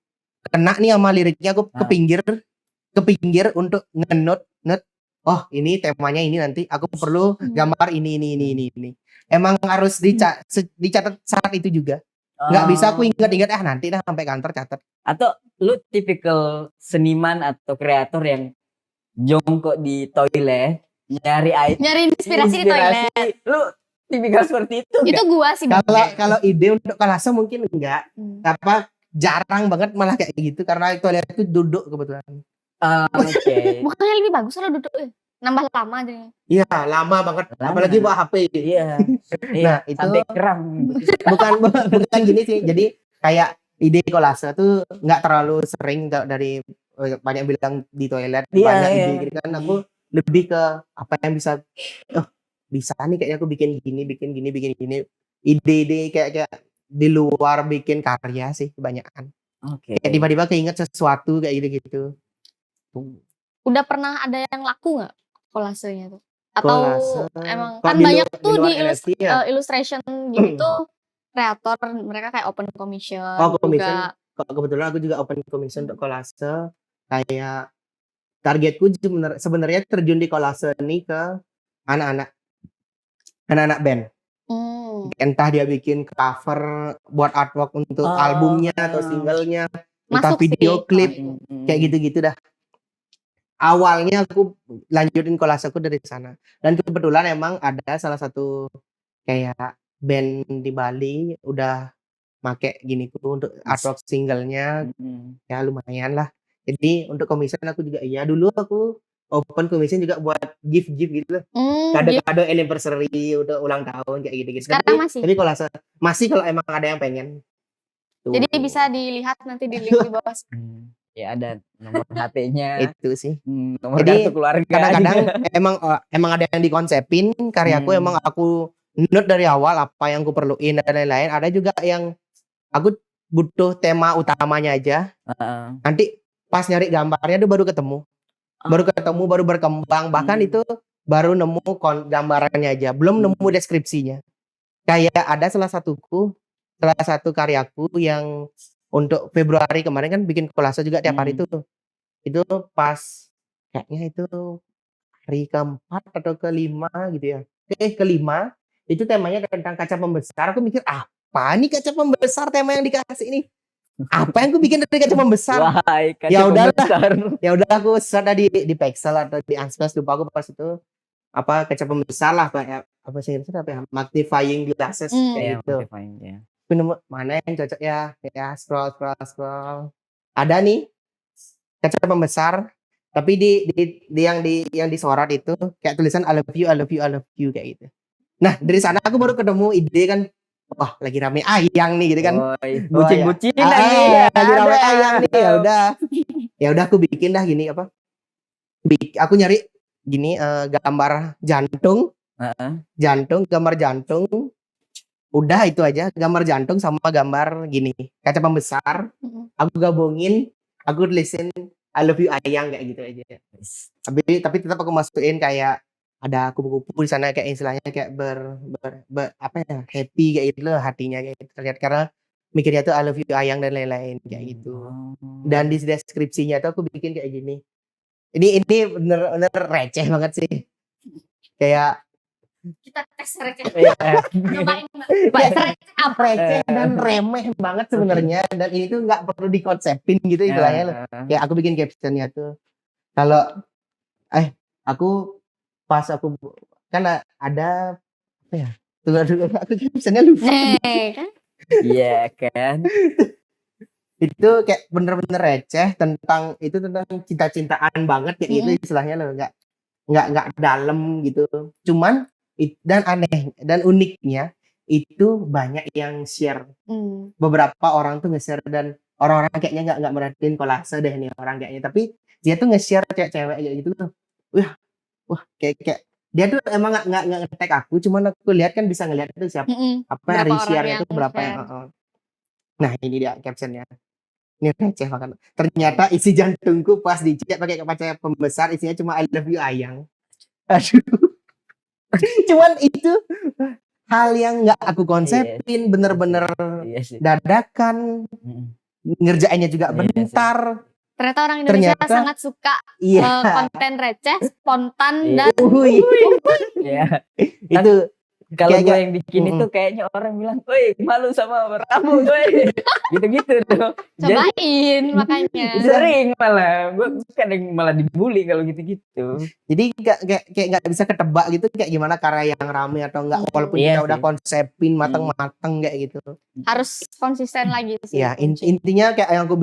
Speaker 1: kena nih sama liriknya aku
Speaker 2: Ah.
Speaker 1: ke pinggir untuk nge-note. Oh, ini temanya ini nanti aku perlu gambar ini. Emang harus dicatat saat itu juga. Nggak bisa aku ingat-ingat nanti dah sampai kantor catat.
Speaker 2: Atau lu tipikal seniman atau kreator yang jongkok di toilet
Speaker 3: Nyari inspirasi di toilet.
Speaker 2: Lu tipikal seperti itu
Speaker 3: Itu gua sih.
Speaker 1: Kalau ide untuk kolase mungkin enggak. Apa jarang banget malah kayak gitu karena toilet itu duduk kebetulan.
Speaker 2: Oke.
Speaker 3: Bukannya lebih bagus kalau duduk nambah lama jadinya.
Speaker 1: Iya, lama banget.
Speaker 2: Lama.
Speaker 1: Apalagi bawa HP.
Speaker 2: Iya.
Speaker 1: Nah, itu
Speaker 2: sampai kram.
Speaker 1: bukan gini sih. Jadi kayak ide kolase tuh nggak terlalu sering dari banyak bilang di toilet
Speaker 2: Iya,
Speaker 1: banyak
Speaker 2: iya.
Speaker 1: ide gitu kan. Aku lebih ke apa yang bisa nih kayaknya aku bikin gini. Ide-ide kayak di luar bikin karya sih kebanyakan.
Speaker 2: Oke.
Speaker 1: Kayak tiba-tiba keinget sesuatu kayak gitu.
Speaker 3: Udah pernah ada yang laku nggak kolasenya tuh? Atau
Speaker 1: Kolase.
Speaker 3: emang
Speaker 1: Kalau
Speaker 3: kan
Speaker 1: di
Speaker 3: banyak
Speaker 1: luar-
Speaker 3: tuh
Speaker 1: di
Speaker 3: di
Speaker 1: luar NFT ya?
Speaker 3: illustration gitu kreator mereka kayak open commission
Speaker 1: Commission.
Speaker 3: juga.
Speaker 1: Kebetulan aku juga open commission untuk kolase. Kayak targetku sebenarnya terjun di kolase ini ke anak-anak band. Entah dia bikin cover buat artwork untuk albumnya atau singlenya, entah
Speaker 3: Masuk
Speaker 1: video
Speaker 3: sih,
Speaker 1: klip
Speaker 3: kalau itu.
Speaker 1: kayak gitu-gitu dah. Awalnya aku lanjutin kolaseku dari sana. Dan kebetulan emang ada salah satu kayak band di Bali udah make gini tuh untuk artwork singlenya. Ya lumayan lah. Jadi untuk commission aku juga dulu aku open commission juga buat gift gitu. Kado-kado anniversary udah ulang tahun kayak gitu.
Speaker 3: Sekarang masih?
Speaker 1: Tapi masih kalau emang ada yang pengen. Tuh.
Speaker 3: Jadi bisa dilihat nanti di link di bawah.
Speaker 2: Ya ada nomor HP-nya.
Speaker 1: Itu sih.
Speaker 2: Nomor
Speaker 1: Jadi
Speaker 2: kartu keluarga.
Speaker 1: kadang-kadang emang ada yang dikonsepin karyaku emang aku note dari awal apa yang aku perluin dan lain-lain. Ada juga yang aku butuh tema utamanya aja. Nanti pas nyari gambarnya tuh baru ketemu. Baru berkembang. Bahkan itu baru nemu gambarannya aja. Belum nemu deskripsinya. Kayak ada salah satu karyaku yang untuk Februari kemarin kan bikin kolase juga tiap hari tuh. Itu pas kayaknya itu hari keempat atau kelima gitu ya. Kelima. Itu temanya tentang kaca pembesar. Aku mikir apa nih kaca pembesar tema yang dikasih ini? Apa yang aku bikin dari kaca pembesar? Ya udah aku search di Pexel atau di Unsplash lupa aku pas itu apa kaca pembesar lah kayak apa sih magnifying glasses kayak gitu. Mana yang cocok ya scroll. Ada nih kaca pembesar tapi di yang disorot itu kayak tulisan I love you kayak gitu. Nah, dari sana aku baru ketemu ide kan. Wah, lagi rame ayang nih gitu kan.
Speaker 2: Bucin-bucinan
Speaker 1: nih. Lagi rame ayang nih. Ya udah aku bikin dah gini apa? Aku nyari gini gambar jantung. Gambar jantung. Udah itu aja, gambar jantung sama gambar gini, kaca pembesar. Aku gabungin, aku tulisin I love you ayang kayak gitu aja. Tapi tetap aku masukin kayak ada kupu-kupu di sana kayak istilahnya kayak apa ya happy kayak gitu loh hatinya kayak gitu terlihat karena mikirnya tuh I love you ayang dan lain-lain kayak gitu. Dan di deskripsinya tuh aku bikin kayak gini. Ini bener receh banget sih. Kayak
Speaker 3: kita tes receh.
Speaker 1: Nyobain receh dan remeh banget sebenarnya dan ini tuh nggak perlu dikonsepin gitu istilahnya loh. Ya aku bikin captionnya tuh kalau aku pas aku kan ada apa ya? Tunggu aku captionnya lupa.
Speaker 2: Iya kan.
Speaker 1: Itu kayak bener-bener receh tentang cinta-cintaan banget kayak gitu istilahnya loh nggak dalam gitu. Cuman dan aneh dan uniknya itu banyak yang share. Beberapa orang tuh nge-share dan orang-orang kayaknya nggak merhatiin kolase deh nih orang kayaknya tapi dia tuh nge-share cewek kayak gitu tuh. Wah kayak dia tuh emang nggak nge-tag aku cuman aku lihat kan bisa ngeliat itu siapa apa yang share itu berapa yang. Nah ini dia captionnya. Ini receh banget. Ternyata isi jantungku pas dicat pakai kaca pembesar isinya cuma I love you Ayang. Aduh. Cuman itu hal yang nggak aku konsepin, bener-bener
Speaker 2: Iya sih.
Speaker 1: dadakan,
Speaker 2: Mm.
Speaker 1: ngerjainnya juga
Speaker 2: Iya sih.
Speaker 1: bentar.
Speaker 3: Ternyata orang Indonesia
Speaker 1: Ternyata-
Speaker 3: sangat suka
Speaker 1: Iya.
Speaker 3: konten receh, spontan
Speaker 2: Iya.
Speaker 3: dan
Speaker 1: Uhuy.
Speaker 2: Ya.
Speaker 1: Itu
Speaker 2: Kalau
Speaker 1: Kayak-
Speaker 2: gue yang bikin
Speaker 1: Mm-mm.
Speaker 2: itu kayaknya orang bilang, "Woi, malu sama kamu, woi." Gitu-gitu tuh. Jadi
Speaker 3: cobain makanya.
Speaker 2: sering malah gue kadang malah dibully kalau gitu-gitu.
Speaker 1: jadi kayak nggak bisa ketebak gitu kayak gimana karya yang rame atau enggak, walaupun
Speaker 2: Iya
Speaker 1: kita
Speaker 2: sih.
Speaker 1: udah konsepin mateng-mateng kayak gitu.
Speaker 3: Harus konsisten lagi sih.
Speaker 1: Ya
Speaker 3: kunci.
Speaker 1: intinya kayak yang aku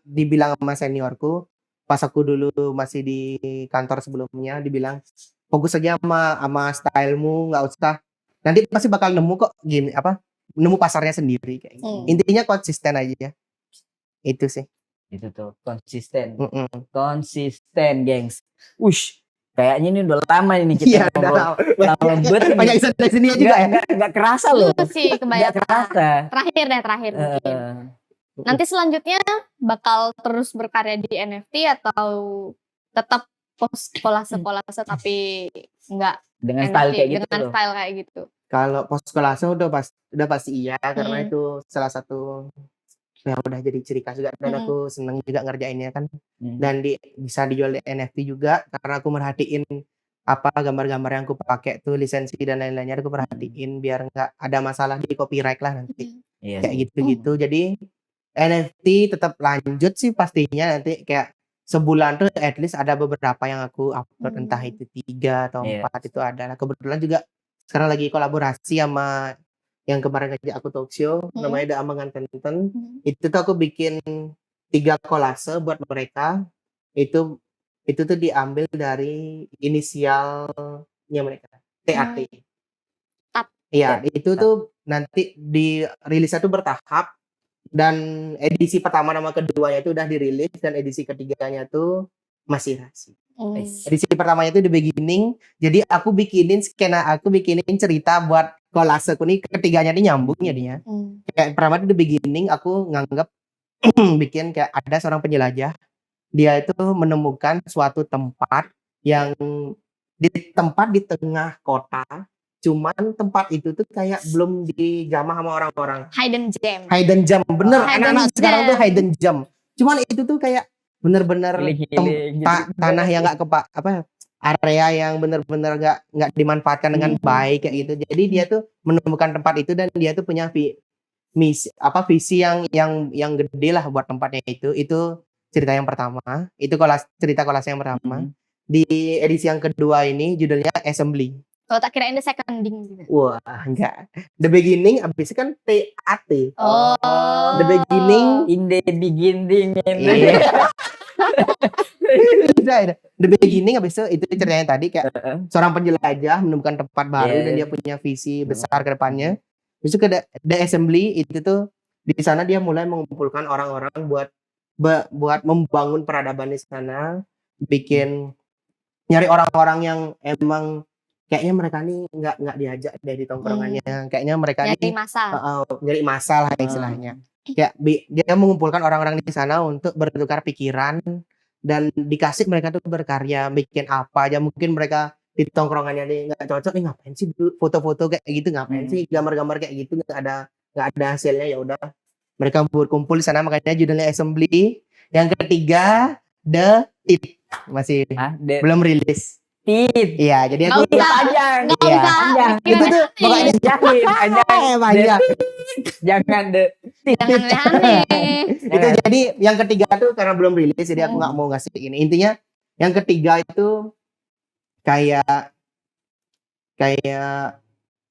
Speaker 1: dibilang sama seniorku pas aku dulu masih di kantor sebelumnya, dibilang fokus aja sama stylemu, nggak usah, nanti pasti bakal nemu kok gini nemu pasarnya sendiri kayak gitu. Intinya konsisten aja ya. Itu sih.
Speaker 2: Itu tuh konsisten.
Speaker 1: Mm-mm.
Speaker 2: Konsisten, gengs. Ush, kayaknya ini udah lama ini
Speaker 1: Iya,
Speaker 2: kita
Speaker 1: udah
Speaker 2: ngobrol.
Speaker 1: lama.
Speaker 2: Lama banget ini.
Speaker 1: Banyak dari sini juga ya.
Speaker 2: Nggak kerasa loh.
Speaker 3: Itu sih
Speaker 2: Nggak
Speaker 3: kebanyakan.
Speaker 2: kerasa.
Speaker 3: Terakhir mungkin.
Speaker 2: Eh,
Speaker 3: Nanti selanjutnya bakal terus berkarya di NFT atau tetap post kolase tapi enggak
Speaker 2: dengan style
Speaker 3: NFT,
Speaker 2: kayak gitu
Speaker 3: dengan
Speaker 2: loh.
Speaker 3: style kayak gitu.
Speaker 1: Kalau post kolase udah pasti iya karena
Speaker 3: Hmm.
Speaker 1: itu salah satu yang udah jadi ciri khas juga dan aku seneng juga ngerjainnya kan. Dan bisa dijual di NFT juga karena aku merhatiin apa gambar-gambar yang aku pakai tuh lisensi dan lain-lainnya aku perhatiin biar nggak ada masalah di copyright lah nanti.
Speaker 2: Iya
Speaker 1: Kayak
Speaker 2: sih.
Speaker 1: gitu-gitu. Jadi NFT tetap lanjut sih pastinya nanti kayak sebulan tuh at least ada beberapa yang aku upload entah itu 3 atau
Speaker 2: Iya.
Speaker 1: 4 itu ada. Nah, kebetulan juga sekarang lagi kolaborasi sama yang kemarin ngajak aku talk show namanya The Amangan Tenten. Itu tuh aku bikin 3 kolase buat mereka. Itu tuh diambil dari inisialnya mereka, TAT.
Speaker 3: Tat.
Speaker 1: Iya, itu tuh nanti dirilisnya tuh bertahap dan edisi pertama sama keduanya itu udah dirilis dan edisi ketiganya tuh masih rahasia. Edisi pertamanya itu The Beginning, jadi aku bikinin cerita buat kolaseku nih, ketiganya nih nyambung jadinya. Kayak pertama itu The Beginning, aku nganggap bikin kayak ada seorang penjelajah, dia itu menemukan suatu tempat yang di tengah kota, cuman tempat itu tuh kayak belum dijamah sama orang-orang. Hidden gem, bener. Anak-anak sekarang tuh hidden gem. Cuman itu tuh kayak bener-bener tanah yang nggak area yang bener-bener nggak dimanfaatkan dengan baik kayak gitu. Jadi dia tuh menemukan tempat itu dan dia tuh punya visi yang gede lah buat tempatnya itu. Itu cerita yang pertama. Itu cerita kolase yang pertama. Di edisi yang kedua ini judulnya Assembly.
Speaker 3: Oh, tak kirain The Seconding gitu.
Speaker 1: Wah, enggak. The Beginning abis kan TAT.
Speaker 3: Oh.
Speaker 1: The Beginning.
Speaker 2: In the beginning.
Speaker 1: Iya. The Beginning abis itu ceritanya tadi kayak seorang penjelajah menemukan tempat baru dan dia punya visi besar ke depannya. Habis itu ke The Assembly itu tuh di sana dia mulai mengumpulkan orang-orang buat membangun peradaban di sana, nyari orang-orang yang emang kayaknya mereka nih nggak diajak dari tongkrongannya, kayaknya mereka
Speaker 3: nyari
Speaker 1: nih nyari masalah istilahnya. Ya dia mengumpulkan orang-orang di sana untuk bertukar pikiran dan dikasih mereka tuh berkarya, bikin apa aja. Mungkin mereka di tongkrongannya nih nggak cocok nih, ngapain sih foto-foto kayak gitu, ngapain sih gambar-gambar kayak gitu, nggak ada hasilnya. Ya udah mereka berkumpul di sana, makanya judulnya Assembly. Yang ketiga The It masih belum rilis. Iya, jadi aku
Speaker 2: panjang.
Speaker 1: Itu tuh pokoknya panjang.
Speaker 2: Jangan
Speaker 3: aneh-aneh.
Speaker 1: Itu jadi yang ketiga tuh karena belum rilis jadi aku nggak mau ngasih ini. Intinya yang ketiga itu kayak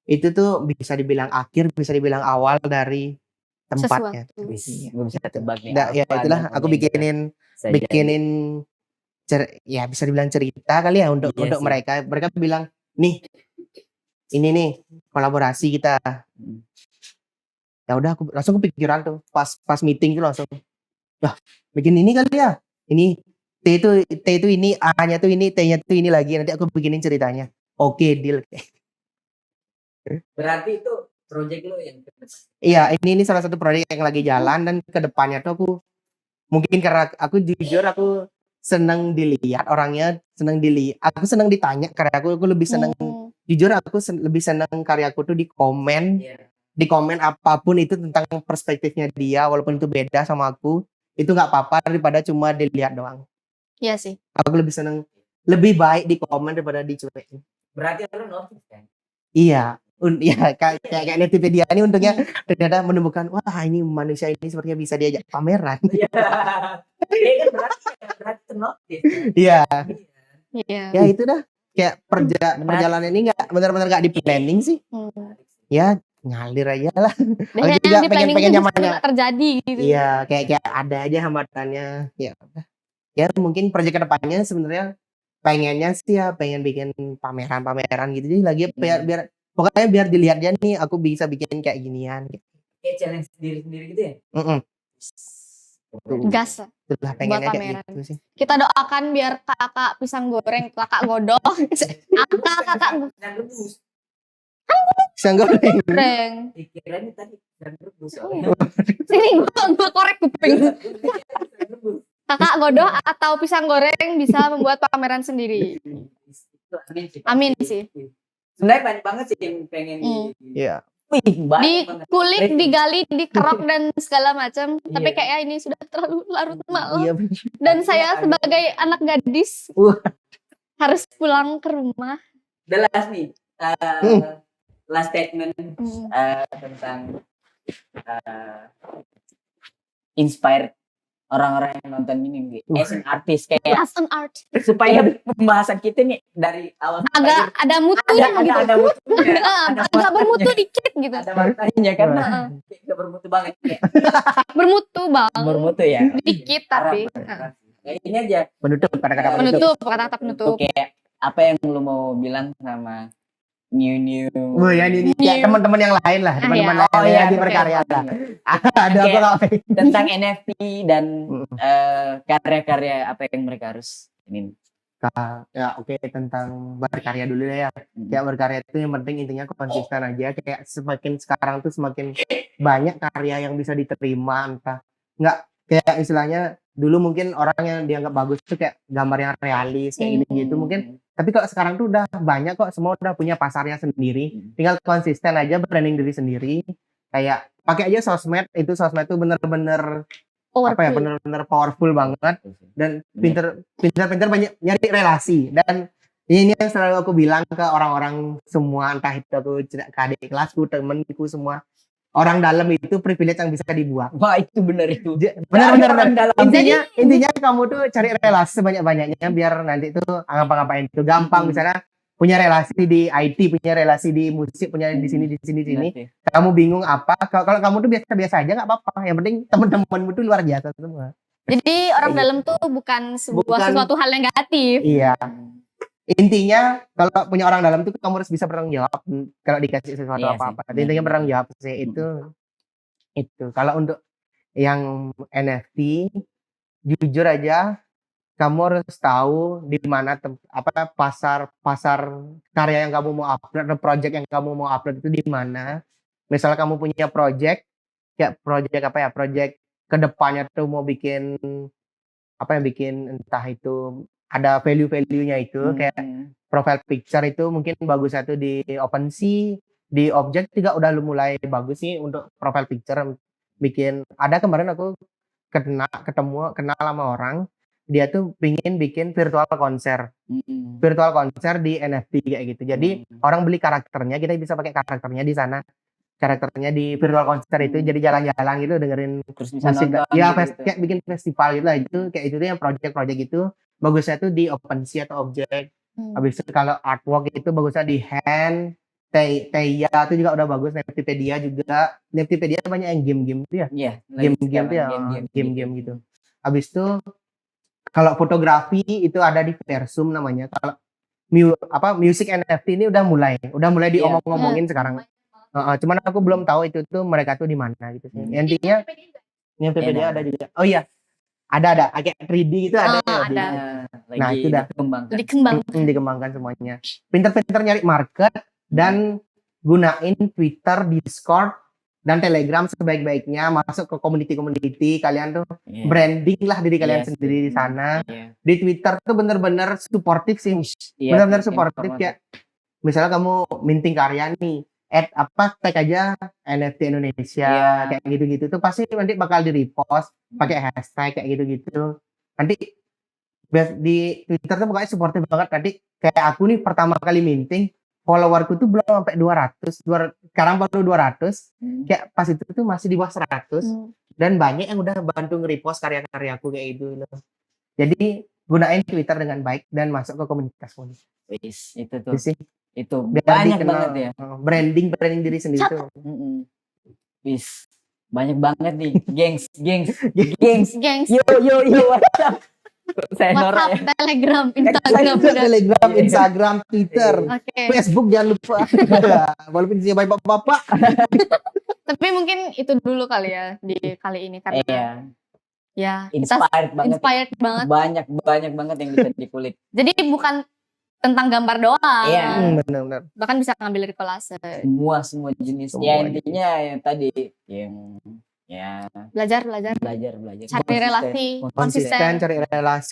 Speaker 1: itu tuh bisa dibilang akhir, bisa dibilang awal dari tempatnya.
Speaker 2: Gue bisa tebak nih.
Speaker 1: Ya itulah aku bikinin ya bisa dibilang cerita kali ya untuk mereka. Mereka bilang, "Nih, ini nih kolaborasi kita." Ya udah aku langsung kepikiran tuh pas meeting tuh langsung, bikin ini kali ya. Ini T itu ini, A-nya tuh ini, T-nya tuh ini lagi. Nanti aku bikinin ceritanya. Oke, deal.
Speaker 2: Berarti itu project lo yang
Speaker 1: Iya, ini salah satu proyek yang lagi jalan dan kedepannya tuh aku mungkin karena aku jujur aku senang dilihat orangnya, senang dilihat, aku senang ditanya karya aku lebih senang jujur aku lebih senang karyaku tuh di komen apapun itu tentang perspektifnya dia walaupun itu beda sama aku itu nggak apa-apa daripada cuma dilihat doang.
Speaker 3: Iya sih.
Speaker 1: Aku lebih senang lebih baik di komen daripada dicuekin.
Speaker 2: Berarti lu notice kan?
Speaker 1: Iya, ya kayak Netipedia ini untungnya ternyata menemukan wah ini manusia ini sepertinya bisa diajak pameran.
Speaker 2: Iya. Iya kan berarti notice.
Speaker 1: Iya.
Speaker 3: Iya.
Speaker 1: Ya itu dah kayak perjalanan ini nggak benar-benar nggak di planning sih. Ya ngalir aja lah. Aku juga pengen nyamannya
Speaker 3: terjadi gitu.
Speaker 1: Iya, kayak ada aja hambatannya. Ya udah. Ya mungkin proyek kedepannya sebenarnya pengennya sih ya pengen bikin pameran gitu. Jadi lagi biar pokoknya biar dilihat aja nih aku bisa bikin kayak ginian gitu.
Speaker 2: Kayak challenge sendiri gitu ya.
Speaker 3: Gas lah.
Speaker 1: Itulah pengennya kayak gitu sih.
Speaker 3: Kita doakan biar kakak pisang goreng, kakak godok, kakak
Speaker 1: pisang goreng.
Speaker 2: Pikirannya tadi pisang rebus.
Speaker 3: Sini gua korek kuping. Kakak godok atau pisang goreng bisa membuat pameran sendiri. Amin sih.
Speaker 2: Sebenarnya banyak banget sih yang pengen
Speaker 1: Iya.
Speaker 3: Dikulik, digali, dikerok dan segala macam. Tapi kayaknya ini sudah terlalu larut malam.
Speaker 1: Iya.
Speaker 3: Dan saya sebagai anak gadis harus pulang ke rumah.
Speaker 2: The last nih, last statement tentang inspired orang-orang yang nonton ini as an artist kayak
Speaker 3: As an art.
Speaker 2: supaya pembahasan kita nih dari awal
Speaker 3: agak ada mutunya gitu.
Speaker 2: Ada mutunya.
Speaker 3: Agak bermutu dikit gitu.
Speaker 2: Ada maknanya karena gak bermutu banget ya.
Speaker 3: Bermutu bang.
Speaker 2: Bermutu ya.
Speaker 3: Dikit tapi.
Speaker 2: Kayak ini aja.
Speaker 1: Penutup kata-kata
Speaker 3: kata-kata penutup.
Speaker 2: Kayak apa yang lu mau bilang sama new
Speaker 1: ya ini kayak teman-teman yang lain lah, teman-teman lain yang lagi berkarya lah. Ada apa
Speaker 2: tentang NFT dan karya-karya apa yang mereka harus ini.
Speaker 1: Ya oke, tentang berkarya dulu ya. Kayak berkarya itu yang penting intinya konsisten aja. Kayak semakin sekarang tuh semakin banyak karya yang bisa diterima, entah nggak kayak istilahnya dulu mungkin orang yang dianggap bagus tuh kayak gambar yang realis kayak gitu mungkin. Tapi kalau sekarang tuh udah banyak kok, semua udah punya pasarnya sendiri. Tinggal konsisten aja, branding diri sendiri. Kayak pakai aja sosmed, itu sosmed tuh bener-bener apa ya, bener-bener powerful banget. Dan pinter banyak nyari relasi. Dan ini yang selalu aku bilang ke orang-orang semua, entah itu aku ke adik kelasku, temenku semua. Orang dalam itu privilege yang bisa dibuat.
Speaker 2: Wah itu benar itu.
Speaker 1: Benar. Intinya kamu tuh cari relasi sebanyak-banyaknya biar nanti tuh ngapa-ngapain itu gampang. Misalnya punya relasi di IT, punya relasi di musik, punya di sini. Kamu bingung apa? Kalau kamu tuh biasa-biasa aja nggak apa-apa. Yang penting teman-temanmu tuh luar biasa semua.
Speaker 3: Jadi orang dalam tuh bukan sesuatu hal yang negatif.
Speaker 1: Iya. Intinya kalau punya orang dalam tuh kamu harus bisa bertanggung jawab kalau dikasih sesuatu apa-apa. Intinya bertanggung jawab sih itu. Kalau untuk yang NFT jujur aja kamu harus tahu di mana pasar karya yang kamu mau upload, project yang kamu mau upload itu di mana. Misalnya kamu punya project kedepannya tuh mau bikin entah itu ada value-nya itu kayak profile picture itu mungkin bagus satu di OpenSea, di Object juga udah mulai bagus sih untuk profile picture. Ada kemarin aku kenal sama orang, dia tuh pingin bikin virtual konser di NFT kayak gitu. Jadi orang beli karakternya, kita bisa pakai karakternya di sana. Karakternya di virtual konser itu jadi jalan-jalan gitu dengerin musik ya gitu. Kayak bikin festival gitu lah. Itu kayak itu tuh yang project itu bagusnya tuh di OpenSea atau Object. Habis itu kalau artwork itu bagusnya di Hand, Teia itu juga udah bagus. Netipedia juga. Netipedia banyak yang game-game tuh ya.
Speaker 2: Iya,
Speaker 1: game-game tuh ya, game-game gitu. Habis itu kalau fotografi itu ada di Versum namanya. Kalau music NFT ini udah mulai diomong-ngomongin sekarang. Cuman aku belum tahu itu tuh mereka tuh di mana gitu sih. Intinya Netipedia ada juga. Oh iya. Ada kayak 3D gitu ada. Nah, itu udah dikembangkan semuanya. Pinter-pinter nyari market dan gunain Twitter, Discord Dan Telegram sebaik-baiknya masuk ke community kalian tuh
Speaker 2: Iya.
Speaker 1: branding lah diri kalian
Speaker 2: Iya sih.
Speaker 1: sendiri di sana.
Speaker 2: Iya.
Speaker 1: Di Twitter tuh bener-bener suportif sih.
Speaker 2: Iya,
Speaker 1: Benar-benar
Speaker 2: sih,
Speaker 1: suportif
Speaker 2: informatif.
Speaker 1: ya. Misalnya kamu minting karya nih, tag aja NFT Indonesia
Speaker 2: Iya.
Speaker 1: kayak gitu-gitu tuh pasti nanti bakal di repost pakai hashtag kayak gitu-gitu. Nanti di Twitter tuh pokoknya suportif banget. Nanti kayak aku nih pertama kali minting, followerku tuh belum sampai 200, sekarang baru 200. Kayak pas itu tuh masih di bawah 100 dan banyak yang udah bantu nge-repost karya-karyaku kayak gitu loh. Jadi gunain Twitter dengan baik dan masuk ke komunitas.
Speaker 2: Wis, itu tuh.
Speaker 1: Itu sih.
Speaker 2: Itu
Speaker 1: Biar
Speaker 2: banyak
Speaker 1: dikenal.
Speaker 2: banget ya.
Speaker 1: Branding diri sendiri tuh.
Speaker 2: Wis, banyak banget nih, gengs.
Speaker 3: Gengs,
Speaker 2: Yo, WhatsApp. Saya Nora
Speaker 3: WhatsApp,
Speaker 2: ya.
Speaker 3: Telegram, Instagram. udah.
Speaker 1: Telegram, Instagram, Twitter,
Speaker 3: Oke.
Speaker 1: Facebook jangan lupa. Walaupun isinya bapak-bapak.
Speaker 3: Tapi mungkin itu dulu kali ya di kali ini karena
Speaker 2: Iya,
Speaker 3: ya kita
Speaker 2: inspired banget.
Speaker 3: inspired banget.
Speaker 2: Banyak banget yang bisa dikulik.
Speaker 3: Jadi bukan tentang gambar doang.
Speaker 2: Iya.
Speaker 1: Benar-benar.
Speaker 3: Bahkan bisa ngambil dari kolase.
Speaker 2: Semua jenis.
Speaker 1: Semua
Speaker 2: Ya
Speaker 1: jenis.
Speaker 2: intinya yang tadi yang ya
Speaker 3: Belajar.
Speaker 2: belajar.
Speaker 3: Cari relasi
Speaker 1: Konsisten,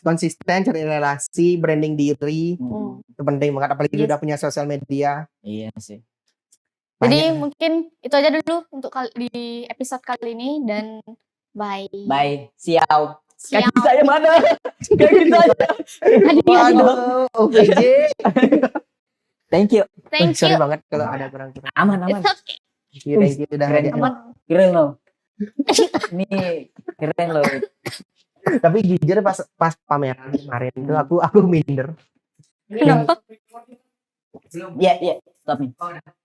Speaker 3: konsisten.
Speaker 1: cari relasi, branding diri.
Speaker 2: Hmm.
Speaker 1: Itu penting banget apalagi
Speaker 3: Yes.
Speaker 1: udah punya sosial media.
Speaker 2: Iya sih.
Speaker 3: Jadi
Speaker 1: Banyak.
Speaker 3: mungkin itu aja dulu untuk di episode kali ini dan bye.
Speaker 2: Bye. Siau.
Speaker 3: Siap.
Speaker 2: Kaki saya mana? Kaki saya.
Speaker 3: Aduh.
Speaker 1: Waduh, OVJ.
Speaker 2: Thank you.
Speaker 3: Thank
Speaker 1: Sorry
Speaker 3: you.
Speaker 1: banget kalau ada kurang-kurang.
Speaker 2: Aman.
Speaker 3: It's okay.
Speaker 1: Thank you udah
Speaker 2: Keren.
Speaker 1: ada.
Speaker 3: Aman.
Speaker 2: Keren loh. Ini keren loh.
Speaker 1: Tapi jujur pas pameran kemarin tuh aku minder.
Speaker 3: Kenapa?
Speaker 2: Ya. Stop nih.